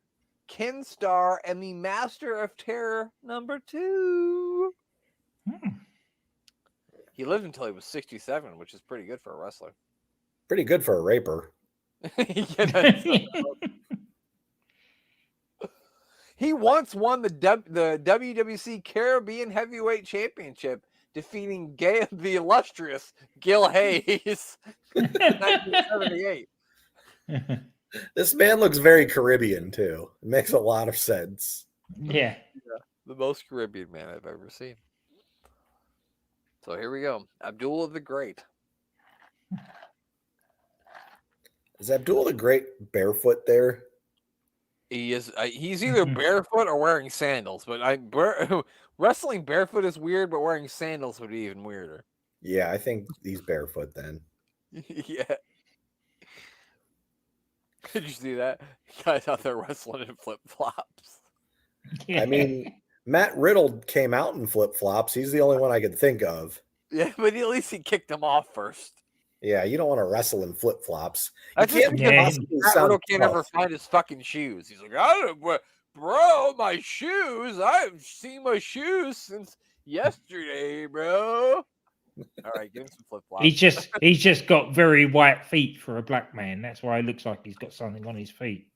Ken Starr, and the Master of Terror #2. He lived until he was 67, which is pretty good for a wrestler.
Pretty good for a raper.
He once won the WWC Caribbean Heavyweight Championship, defeating the illustrious Gil Hayes in 1978.
This man looks very Caribbean, too. It makes a lot of sense.
Yeah.
The most Caribbean man I've ever seen. So here we go. Abdullah the Great.
Is Abdullah the Great barefoot there?
He is. He's either barefoot or wearing sandals. But wrestling barefoot is weird, but wearing sandals would be even weirder.
Yeah, I think he's barefoot then.
Yeah. Did you see that? Guys out there wrestling in flip flops.
Yeah.
I mean, Matt Riddle came out in flip flops. He's the only one I could think of.
Yeah, but at least he kicked him off first.
Yeah, you don't want to wrestle in flip flops.
That's just because Matt Riddle can't ever find his fucking shoes. He's like, bro, my shoes. I haven't seen my shoes since yesterday, bro. All right, give him some flip flops.
He's just got very white feet for a black man. That's why it looks like he's got something on his feet.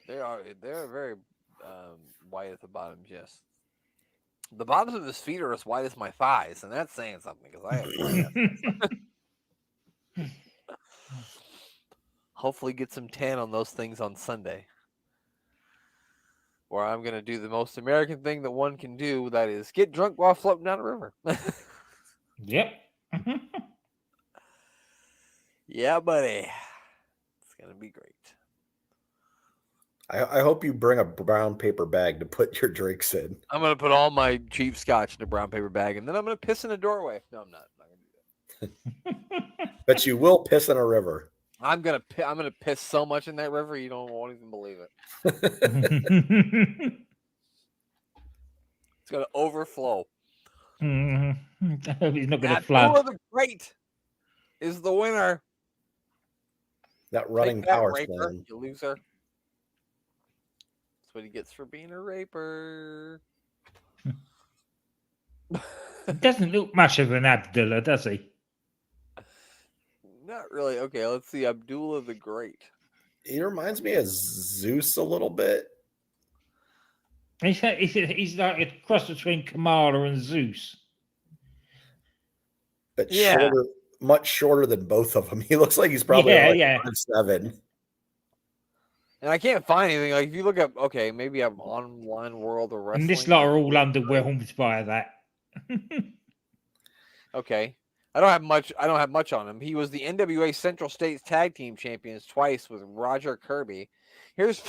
They're very white at the bottoms. Yes, the bottoms of his feet are as white as my thighs, and that's saying something because I have. Hopefully, get some tan on those things on Sunday, where I'm gonna do the most American thing that one can do. That is get drunk while floating down a river.
Yep.
Yeah, buddy. It's going to be great.
I hope you bring a brown paper bag to put your drinks in.
I'm going to put all my cheap scotch in a brown paper bag, and then I'm going to piss in a doorway. No, I'm not. I'm not going to do that.
But you will piss in a river.
I'm going to piss so much in that river, you won't even believe it. It's going to overflow.
I hope he's not going to flood.
Abdullah the Great is the winner.
That running power
raper,
slam.
you loser. That's what he gets for being a raper.
He doesn't look much of an Abdullah, does he?
Not really. Okay, let's see. Abdullah the Great.
He reminds me of Zeus a little bit.
He's like a cross between Kamala and Zeus.
But shorter, much shorter than both of them. He looks like he's probably 5'7".
And I can't find anything. Like if you look up, okay, maybe I'm online world or wrestling.
And this lot are all underwhelmed by that.
Okay. I don't have much on him. He was the NWA Central States Tag Team Champions twice with Roger Kirby. Here's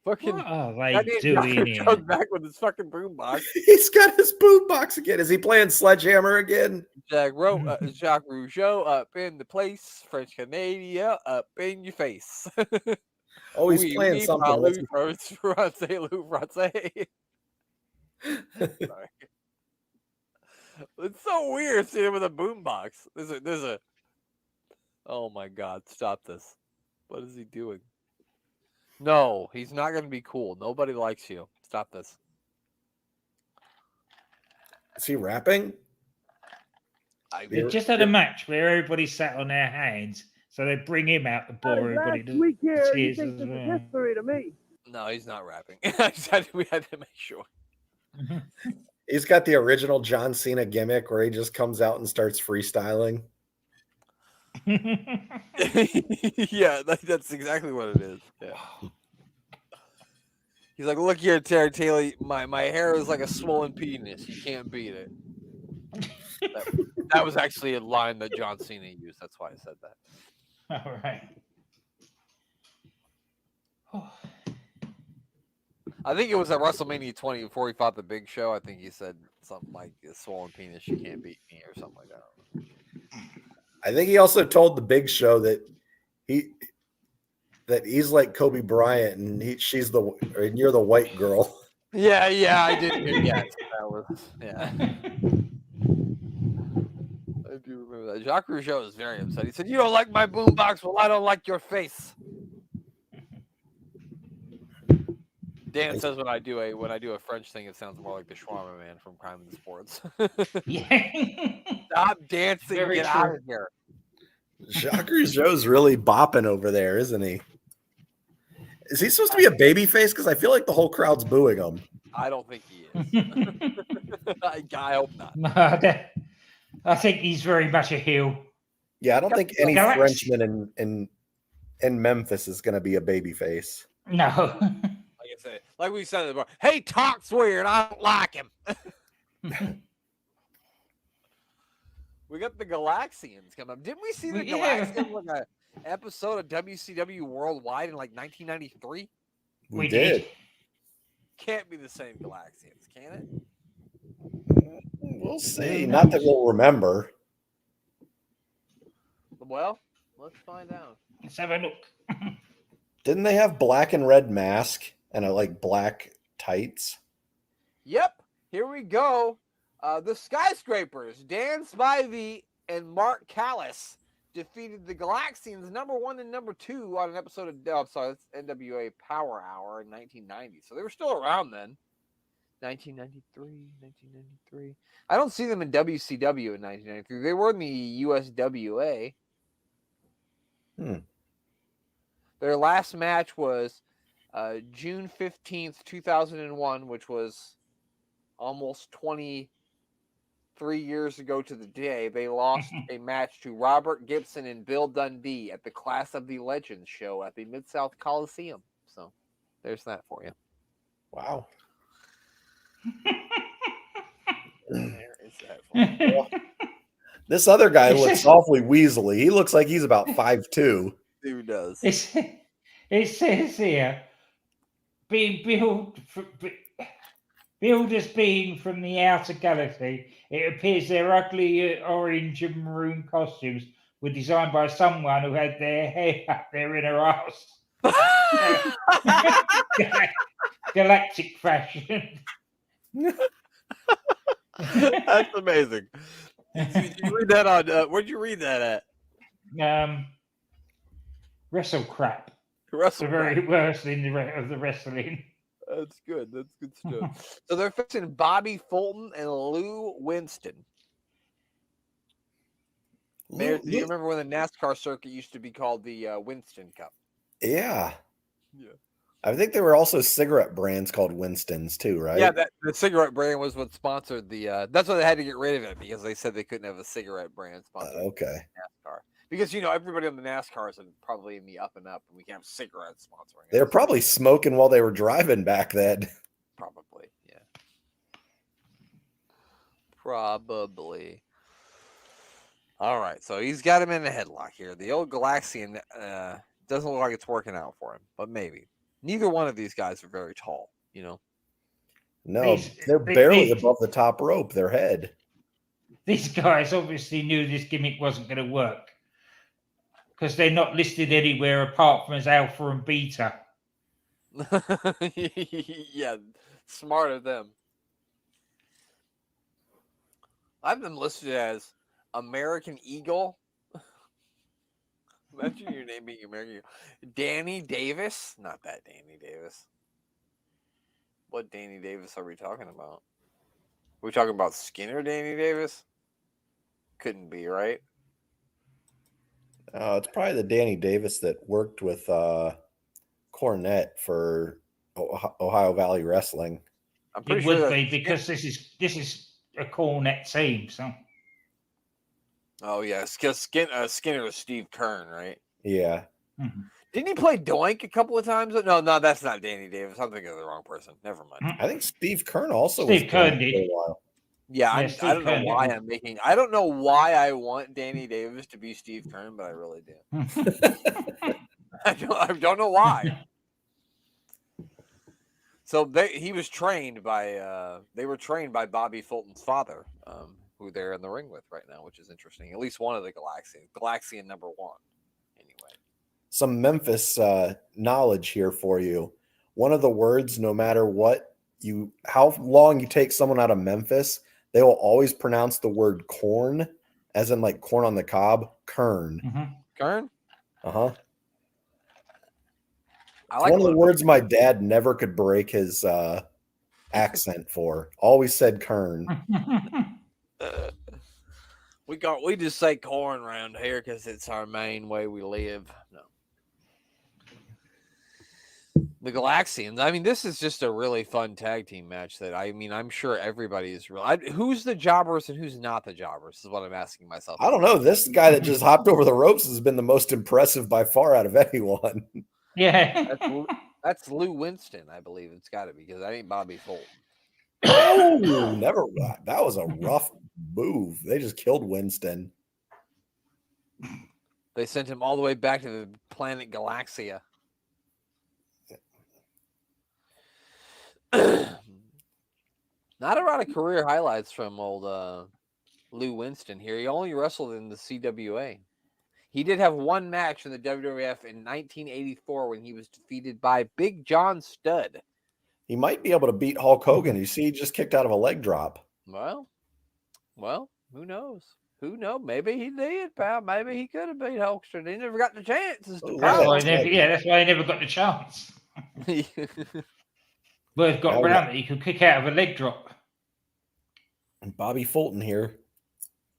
fucking
what are they doing here?
Back with his fucking boombox.
He's got his boombox again. Is he playing Sledgehammer again?
Jacques Rougeau up in the place. French Canadian up in your face.
Oh, he's playing something.
It's so weird seeing him with a boombox. There's a. Oh my God! Stop this! What is he doing? No, he's not going to be cool. Nobody likes you. Stop this.
Is he rapping?
They just had a match where everybody sat on their hands, so they bring him out to bore everybody.
Week here, you think this is history to me?
No, he's not rapping. We had to make sure.
He's got the original John Cena gimmick where he just comes out and starts freestyling.
Yeah, that's exactly what it is. Yeah. He's like, look here, Terry Taylor, my hair is like a swollen penis. You can't beat it. That was actually a line that John Cena used. That's why I said that.
All right.
I think it was at WrestleMania 20 before he fought the Big Show. I think he said something like, a swollen penis, you can't beat me, or something like that.
I think he also told the Big Show that that he's like Kobe Bryant and you're the white girl.
Yeah, I did. Yes, that was I do remember that. Jacques Rougeau was very upset. He said, "You don't like my boombox? Well, I don't like your face." Dan says when I do a French thing, it sounds more like the Shawarma Man from Crime and Sports. Stop dancing!
Very
Get
true.
out of here.
Jacques Rougeau's really bopping over there, isn't he? Is he supposed to be a baby face? Because I feel like the whole crowd's booing him.
I don't think he is. I hope not.
No, I think he's very much a heel.
Yeah, I don't think any Frenchman in Memphis is going to be a baby face.
No.
Like I said, like we said at the bar, he talks weird. I don't like him. We got the Galaxians coming up. Didn't we see the Galaxians like an episode of WCW Worldwide in like 1993?
We did.
Can't be the same Galaxians, can it?
We'll see. Not that we'll remember.
Well, let's find out.
Let's have a look.
Didn't they have black and red mask and like black tights?
Yep. Here we go. The Skyscrapers, Dan Spivey and Mark Callis defeated the Galaxians #1 and #2 on an episode of that's NWA Power Hour in 1990. So they were still around then. 1993. I don't see them in WCW in 1993. They were in the USWA. Their last match was June 15th, 2001, which was almost 23 years ago to the day. They lost a match to Robert Gibson and Bill Dundee at the Clash of the Legends show at the Mid-South Coliseum. So there's that for you.
Wow.
There is that for you.
This other guy looks awfully weaselly. He looks like he's about 5'2".
Who does?
It says here, being billed as being from the outer galaxy, it appears their ugly orange and maroon costumes were designed by someone who had their hair up their inner arse. Galactic fashion.
That's amazing. Did you read that on? Where'd you read that at?
Wrestle crap.
Wrestle
the very worst of the wrestling.
That's good. That's good stuff. So they're fixing Bobby Fulton and Lou Winston. Mayor, do you remember when the NASCAR circuit used to be called the Winston Cup?
Yeah.
Yeah.
I think there were also cigarette brands called Winston's too, right?
Yeah, the cigarette brand was what sponsored the. That's why they had to get rid of it because they said they couldn't have a cigarette brand sponsored NASCAR. Because everybody on the NASCARs are probably in the up and up, and we can have cigarettes sponsoring.
They were probably smoking while they were driving back then.
Probably, yeah. Probably. All right, so he's got him in a headlock here. The old Galaxian doesn't look like it's working out for him, but maybe. Neither one of these guys are very tall, No,
they're barely above the top rope, their head.
These guys obviously knew this gimmick wasn't going to work because they're not listed anywhere apart from as alpha and beta.
Yeah, smart of them. I've been listed as American Eagle. Imagine your name being American Eagle. Danny Davis? Not that Danny Davis. What Danny Davis are we talking about? Are we talking about Skinner Danny Davis? Couldn't be, right?
It's probably the Danny Davis that worked with Cornette for Ohio Valley Wrestling.
I'm pretty
it
sure
would be because this is a Cornette team, so.
Oh yeah, because Skinner was Steve Kern, right?
Yeah.
Mm-hmm.
Didn't he play Doink a couple of times? No, that's not Danny Davis. I'm thinking of the wrong person. Never mind.
I think Steve Kern also
Steve Kern did.
for a while.
Yeah, I don't know why I don't know why I want Danny Davis to be Steve Kern, but I really do. I don't know why. So they were trained by Bobby Fulton's father, who they're in the ring with right now, which is interesting. At least one of the Galaxian #1, anyway.
some Memphis knowledge here for you. One of the words, no matter how long you take someone out of Memphis, they will always pronounce the word corn, as in like corn on the cob, kern.
Kern?
Uh-huh.
I like
one of the words my dad never could break his accent for. Always said kern.
We just say corn around here because it's our main way we live. No. The Galaxians. I mean, this is just a really fun tag team match that I'm sure everybody is who's the jobbers and who's not the jobbers is what I'm asking myself.
I don't know. This guy that just hopped over the ropes has been the most impressive by far out of anyone.
Yeah.
That's Lou Winston, I believe it's got to be, because that ain't Bobby Fulton.
Oh, never. That was a rough move. They just killed Winston.
They sent him all the way back to the planet Galaxia. Not a lot of career highlights from old Lou Winston here. He only wrestled in the CWA. He did have one match in the WWF in 1984 when he was defeated by Big John Studd.
He might be able to beat Hulk Hogan. You see, he just kicked out of a leg drop.
Well, who knows? Who knows? Maybe he did, pal. Maybe he could have beat Hulkster. He never got the chance.
That's why he never got the chance. Word got around that he could kick out of a leg drop.
And Bobby Fulton here,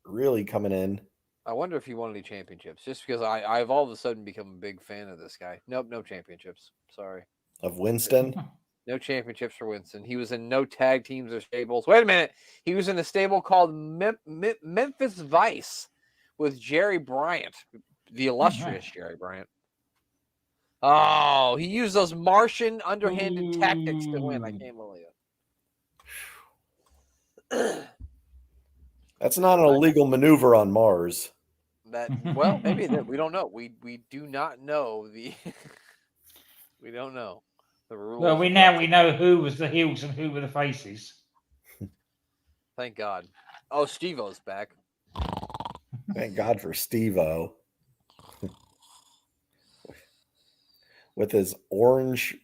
really coming in.
I wonder if he won any championships, just because I've all of a sudden become a big fan of this guy. Nope, no championships. Sorry.
Of Winston?
No championships for Winston. He was in no tag teams or stables. Wait a minute. He was in a stable called Memphis Vice with Jerry Bryant, the illustrious Jerry Bryant. Oh, he used those Martian underhanded tactics to win. I can't believe it.
That's not an illegal maneuver on Mars.
Well, maybe we don't know. We do not know the. We don't know the rules.
Well, we know who was the heels and who were the faces.
Thank God. Oh, Steve-O's back.
Thank God for Steve-O. With his orange,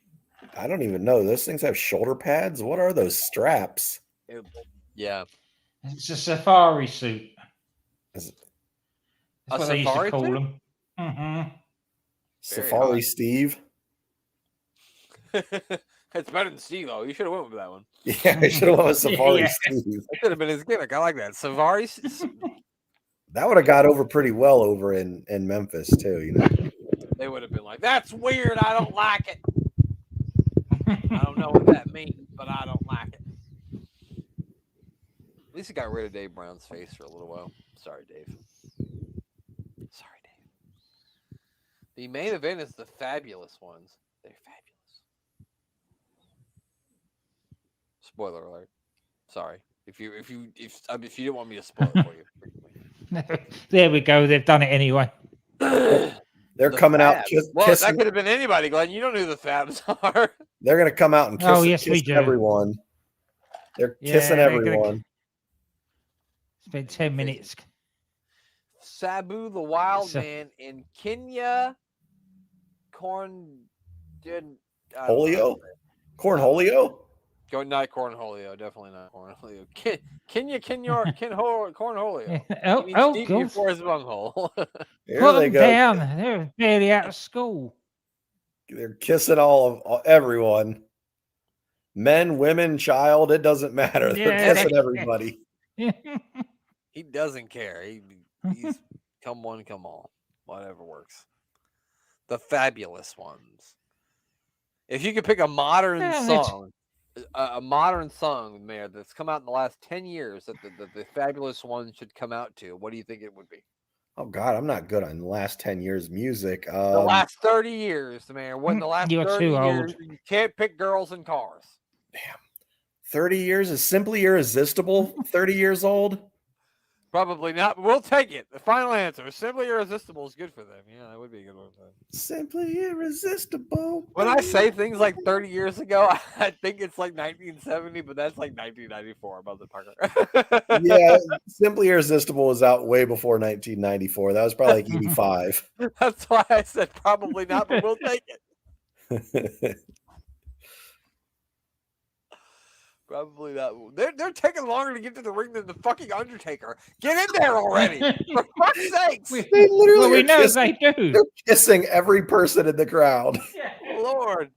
I don't even know. Those things have shoulder pads. What are those straps?
Yeah.
It's a safari suit.
Is it
That's what they used to call them. Mm-hmm.
Safari Steve.
It's better than Steve-O. You should have went with that one.
Yeah, I should have went with Safari Steve.
That could have been his gimmick. I like that. Safari.
That would have got over pretty well over in Memphis too, you know.
They would have been like, "That's weird. I don't like it." I don't know what that means, but I don't like it. At least he got rid of Dave Brown's face for a little while. Sorry, Dave. Sorry, Dave. The main event is the Fabulous Ones. They're fabulous. Spoiler alert. Sorry. If you didn't want me to spoil it for you.
There we go. They've done it anyway.
They're coming out.
Well, that could have been anybody, Glenn. You don't know who the Fabs are.
They're going to come out and kiss everyone. They're kissing everyone.
Spent 10 minutes.
Sabu the Wild Man in Kenya.
Cornholio? Cornholio?
Not Cornholio. Definitely not Cornholio. Kenya Cornholio.
Oh, God.
Before his bunghole.
Put them down. They're barely out of school.
They're kissing everyone. Men, women, child, it doesn't matter. They're kissing everybody.
He doesn't care. He's come one, come all. Whatever works. The Fabulous Ones. If you could pick a modern song, Mayor, that's come out in the last 10 years that the Fabulous Ones should come out to, what do you think it would be?
Oh, God, I'm not good on the last 10 years music.
The last 30 years, Mayor. What in the last 30 years? You can't pick girls and cars.
Damn. 30 years is Simply Irresistible 30 years old?
Probably not, but we'll take it. The final answer. Simply Irresistible is good for them. Yeah, that would be a good one.
Simply Irresistible.
When I say things like 30 years ago, I think it's like 1970, but that's like 1994, motherfucker.
Yeah, Simply Irresistible was out way before 1994. That was probably like 85.
That's why I said probably not, but we'll take it. Probably not. They're taking longer to get to the ring than the fucking Undertaker. Get in there already, for fuck's sakes!
They literally
we know
kissing,
they do.
They're kissing every person in the crowd.
Lord,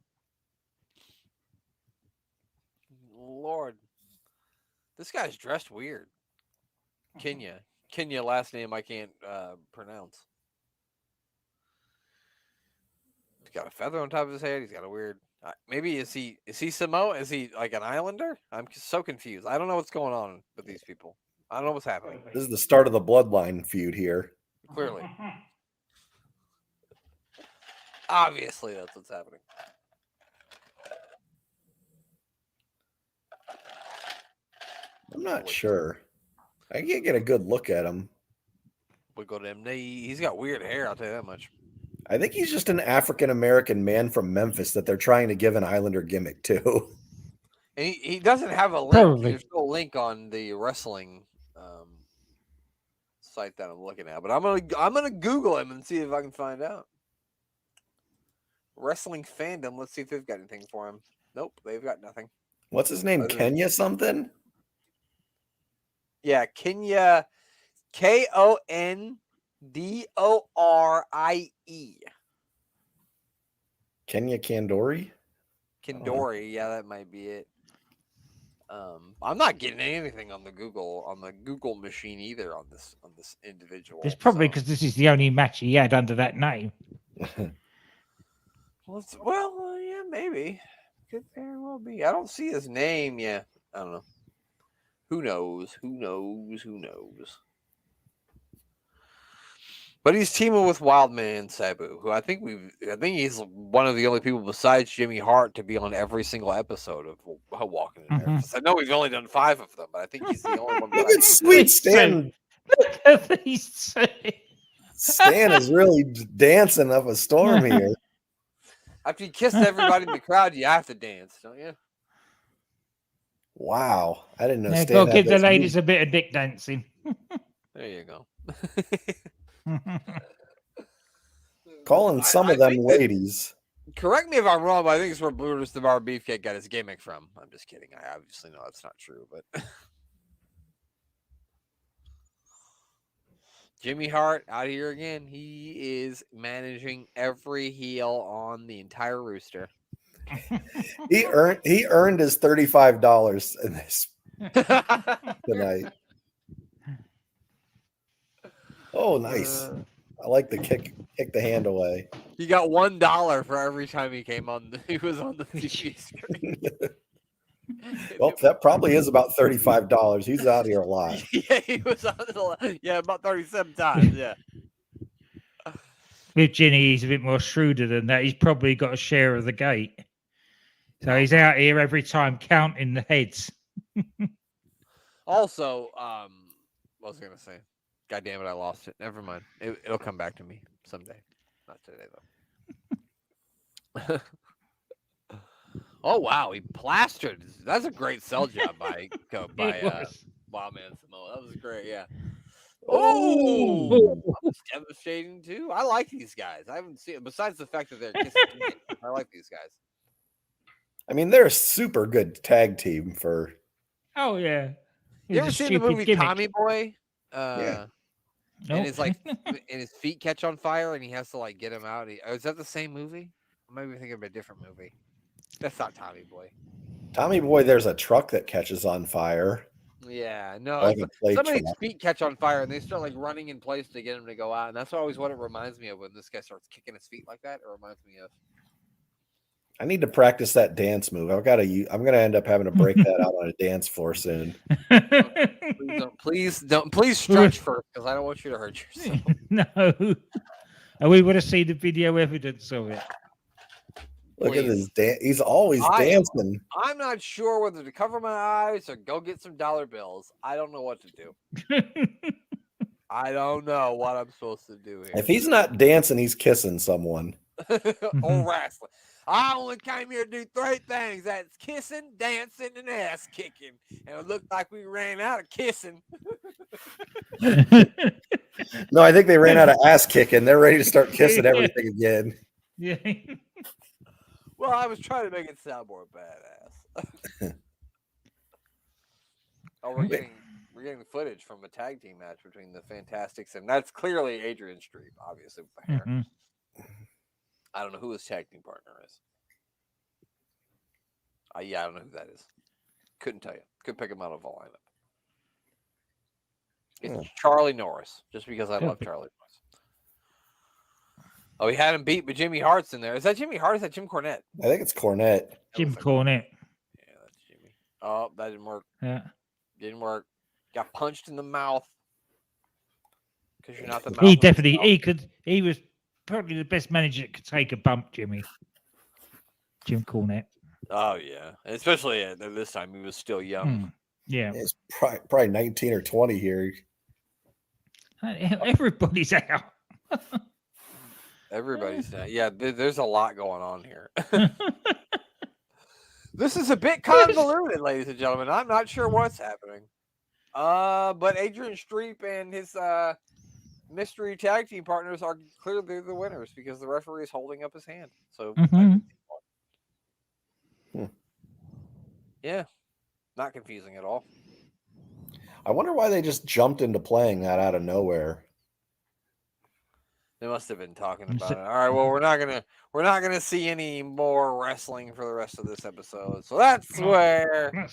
this guy's dressed weird. Kenya, last name I can't pronounce. He's got a feather on top of his head. He's got a weird. Maybe is he Samoa? Is he like an islander? I'm so confused. I don't know what's going on with these people. I don't know what's happening.
This is the start of the bloodline feud here.
Clearly. Obviously, that's what's happening.
I'm not sure. I can't get a good look at him.
We go to him. He's got weird hair, I'll tell you that much.
I think he's just an African-American man from Memphis that they're trying to give an Islander gimmick to.
And he doesn't have a link.
Probably.
There's no link on the wrestling site that I'm looking at. But I'm gonna Google him and see if I can find out. Wrestling fandom. Let's see if they've got anything for him. Nope, they've got nothing.
What's his name? Kenya something?
Yeah, Kenya. Kondorie.
Kenya Kandori?
Kandori, yeah, that might be it. I'm not getting anything on the Google machine either on this individual.
It's probably because this is the only match he had under that name.
Well, yeah, maybe. Could very well be. I don't see his name yet. I don't know. Who knows? But he's teaming with Wildman Sabu, who I think he's one of the only people besides Jimmy Hart to be on every single episode of Walkin in Memphis. I know we've only done 5 of them, but I think he's the only one.
Look at Sweet Stan.
Look at these two.
Stan is really dancing up a storm here.
After you kiss everybody in the crowd, you have to dance, don't you?
Wow. I didn't know
Yeah,
Stan
go
had
give the
those
ladies
moves.
a bit of dick dancing.
There you go.
Calling some of them
think that-
ladies.
Correct me if I'm wrong, but I think it's where Brutus the Bar Beefcake got his gimmick from. I'm just kidding. I obviously know that's not true, but Jimmy Hart out here again. He is managing every heel on the entire rooster.
He earned his $35 in this tonight. Oh, nice. I like the kick the hand away.
He got $1 for every time he came on. He was on the TV screen.
Well, that probably is about $35. He's out here a lot.
Yeah, he was on about 37 times. Yeah.
With Ginny, he's a bit more shrewder than that. He's probably got a share of the gate. So he's out here every time counting the heads.
Also, what was I going to say? God damn it, I lost it. Never mind. It'll come back to me someday. Not today, though. Oh, wow. He plastered. That's a great sell job by Wildman Samoa. That was great, yeah. Oh, that was devastating, too. I like these guys. I haven't seen it. Besides the fact that they're kissing, I like these guys.
I mean, they're a super good tag team for.
Oh, yeah.
You ever seen the movie Tommy Boy?
Yeah.
And his and his feet catch on fire, and he has to get him out. Is that the same movie? I might be thinking of a different movie. That's not Tommy Boy.
Tommy Boy, there's a truck that catches on fire.
Yeah, no.
Like a plate
Somebody's
truck.
feet catch on fire, and they start running in place to get him to go out. And that's always what it reminds me of when this guy starts kicking his feet like that. It reminds me of.
I need to practice that dance move. I'm gonna end up having to break that out on a dance floor soon.
Please stretch first, because I don't want you to hurt yourself.
No. And we want to see the video evidence of it.
Look at this dance. He's always dancing.
I'm not sure whether to cover my eyes or go get some dollar bills. I don't know what to do. I don't know what I'm supposed to do here.
If he's not dancing, he's kissing someone.
Or wrestling. I only came here to do 3 things. That's kissing, dancing, and ass kicking. And it looked like we ran out of kissing.
No, I think they ran out of ass kicking. They're ready to start kissing everything again.
Yeah.
Well, I was trying to make it sound more badass. Oh, we're getting footage from a tag team match between the Fantastics, and that's clearly Adrian Streep, obviously. With the hair.
Mm-hmm.
I don't know who his tag team partner is. Yeah, I don't know who that is. Couldn't tell you. Couldn't pick him out of a lineup. It's Charlie Norris, just because I love Charlie Norris. Oh, he had him beat, but Jimmy Hart's in there. Is that Jimmy Hart? Or is that Jim Cornette?
I think it's Cornette.
Jim Cornette.
Yeah, that's Jimmy. Oh, that didn't work.
Yeah.
Didn't work. Got punched in the mouth. Because you're not the mouth.
He was probably the best manager that could take a bump, Jim Cornette.
Oh, yeah. And especially at this time, he was still young.
Yeah.
He's probably 19 or 20 here.
Everybody's out.
Everybody's out. Yeah, there's a lot going on here. This is a bit convoluted, ladies and gentlemen. I'm not sure what's happening. But Adrian Streep and his mystery tag team partners are clearly the winners because the referee is holding up his hand. So, yeah, not confusing at all.
I wonder why they just jumped into playing that out of nowhere.
They must have been talking about it. All right, well, we're not gonna see any more wrestling for the rest of this episode. So that's where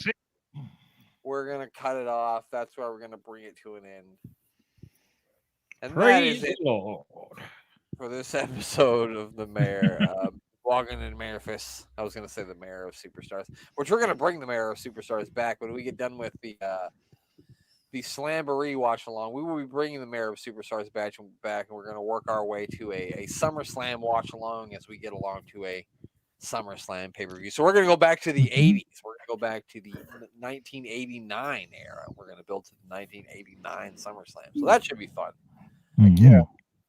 we're gonna cut it off. That's where we're gonna bring it to an end. And
Praise
that is it
Lord
for this episode of the Mayor. Walkin and Mayor-Phis. I was gonna say the Mayor of Superstars, which we're gonna bring the Mayor of Superstars back when we get done with the Slamboree watch along. We will be bringing the Mayor of Superstars back, and we're going to work our way to a SummerSlam watch along as we get along to a SummerSlam pay-per-view. So we're going to go back to the 80s. We're going to go back to the 1989 era. We're going to build to the 1989 SummerSlam. So that should be fun.
Yeah.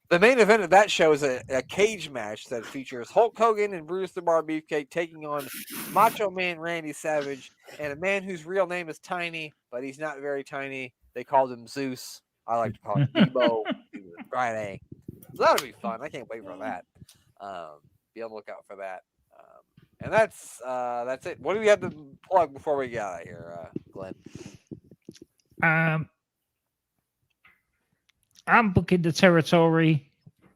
The main event of that show is a cage match that features Hulk Hogan and Bruce the Bar Beefcake taking on Macho Man Randy Savage and a man whose real name is Tiny, but he's not very tiny. They called him Zeus. I like to call him Debo. Friday. So that'll be fun. I can't wait for that. Be on the lookout for that. And that's it. What do we have to plug before we get out of here, Glenn?
I'm booking the territory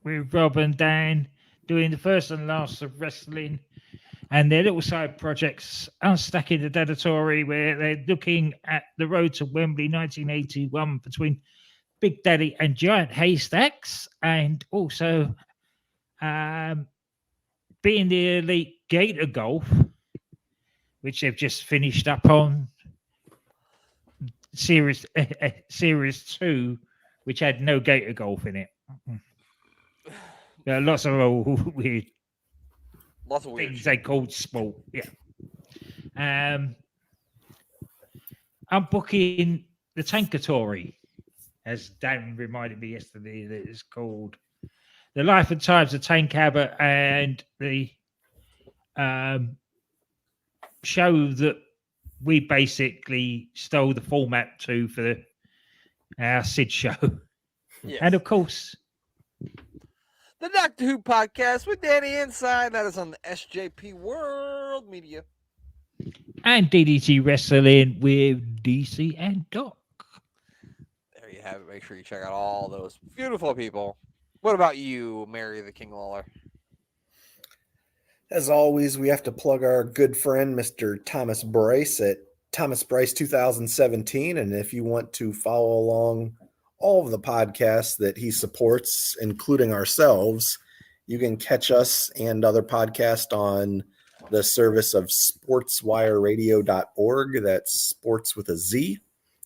with Rob and Dan, doing the first and last of wrestling and their little side projects, Unstacking the Territory, where they're looking at the road to Wembley 1981 between Big Daddy and Giant Haystacks, and also being the Elite Gator Golf, which they've just finished up on Series 2, which had no Gator Golf in it. There are lots of weird things they called sport. Yeah. I'm booking the Tankatory, as Dan reminded me yesterday that it's called The Life and Times of Tank Abbott, and the show that we basically stole the format to for our Sid show. Yes. And of course,
the Doctor Who podcast with Danny Inside. That is on the SJP World Media.
And DDT Wrestling with DC and Doc.
There you have it. Make sure you check out all those beautiful people. What about you, Mary the King Lawler?
As always, we have to plug our good friend, Mr. Thomas Bryce at Thomas Bryce 2017. And if you want to follow along all of the podcasts that he supports, including ourselves, you can catch us and other podcasts on the service of sportswireradio.org. That's sports with a Z,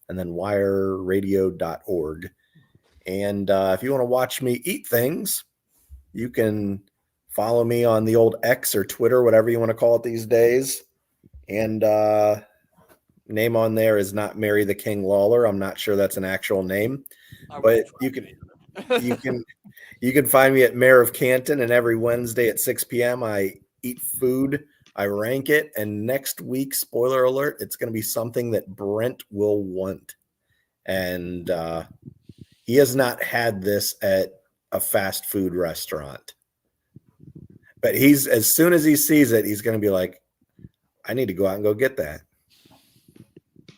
and then wireradio.org. And if you want to watch me eat things, you can follow me on the old X or Twitter, whatever you want to call it these days. And name on there is not Mary the King Lawler. I'm not sure that's an actual name, but you can find me at Mayor of Canton, and every Wednesday at 6 p.m. I eat food, I rank it, and next week, spoiler alert, it's going to be something that Brent will want. And he has not had this at a fast food restaurant. But as soon as he sees it, he's going to be like, I need to go out and go get that.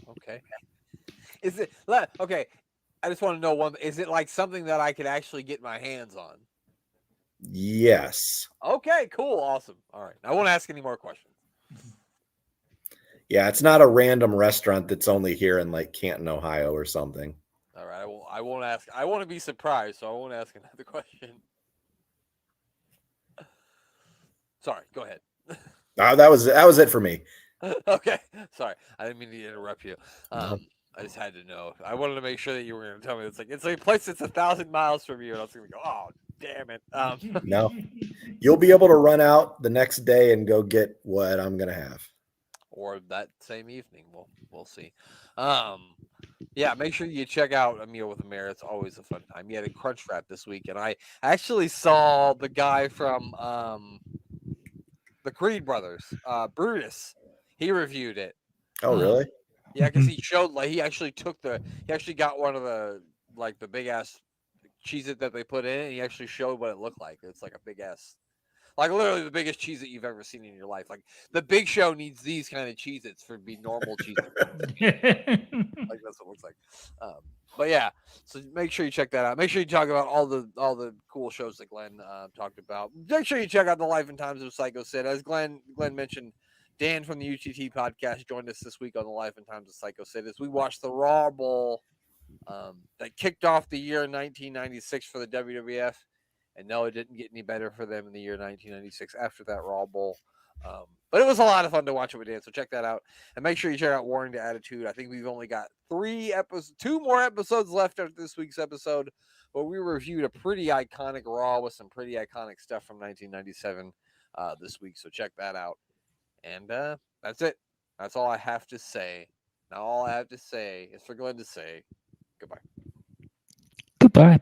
Okay. Is it okay? I just want to know one. Is it like something that I could actually get my hands on?
Yes.
Okay, cool, awesome. All right, I won't ask any more questions.
Yeah, it's not a random restaurant that's only here in like Canton, Ohio, or something.
All right, I won't ask. I want to be surprised, so I won't ask another question. Sorry, go ahead.
That was it for me.
Okay, sorry, I didn't mean to interrupt you.
No.
I just had to know. I wanted to make sure that you were going to tell me. It's a place that's 1,000 miles from you, and I was going to go, oh, damn it.
No, you'll be able to run out the next day and go get what I'm going to have.
Or that same evening. We'll see. Yeah, make sure you check out A Meal with the Mayor. It's always a fun time. He had a crunch wrap this week, and I actually saw the guy from the Creed brothers, Brutus. He reviewed it.
Oh, really?
Yeah, because he showed he actually got one of the the big ass Cheez-It that they put in, and he actually showed what it looked like. It's like a big ass, like literally the biggest Cheez-It you've ever seen in your life. Like the Big Show needs these kind of Cheez-Its for be normal Cheez-It. Like that's what it looks like. But yeah, so make sure you check that out. Make sure you talk about all the cool shows that Glenn talked about. Make sure you check out the Life and Times of Psycho Sid. As Glenn mentioned, Dan from the UTT podcast joined us this week on the Life and Times of Psycho Sid as we watched the Raw Bowl that kicked off the year 1996 for the WWF. And no, it didn't get any better for them in the year 1996 after that Raw Bowl. But it was a lot of fun to watch it with Dan, so check that out. And make sure you check out Warring to Attitude. I think we've only got 2 more episodes left after this week's episode, but we reviewed a pretty iconic Raw with some pretty iconic stuff from 1997 this week, so check that out. And that's it. That's all I have to say. Now all I have to say is for Glenn to say goodbye.
Goodbye.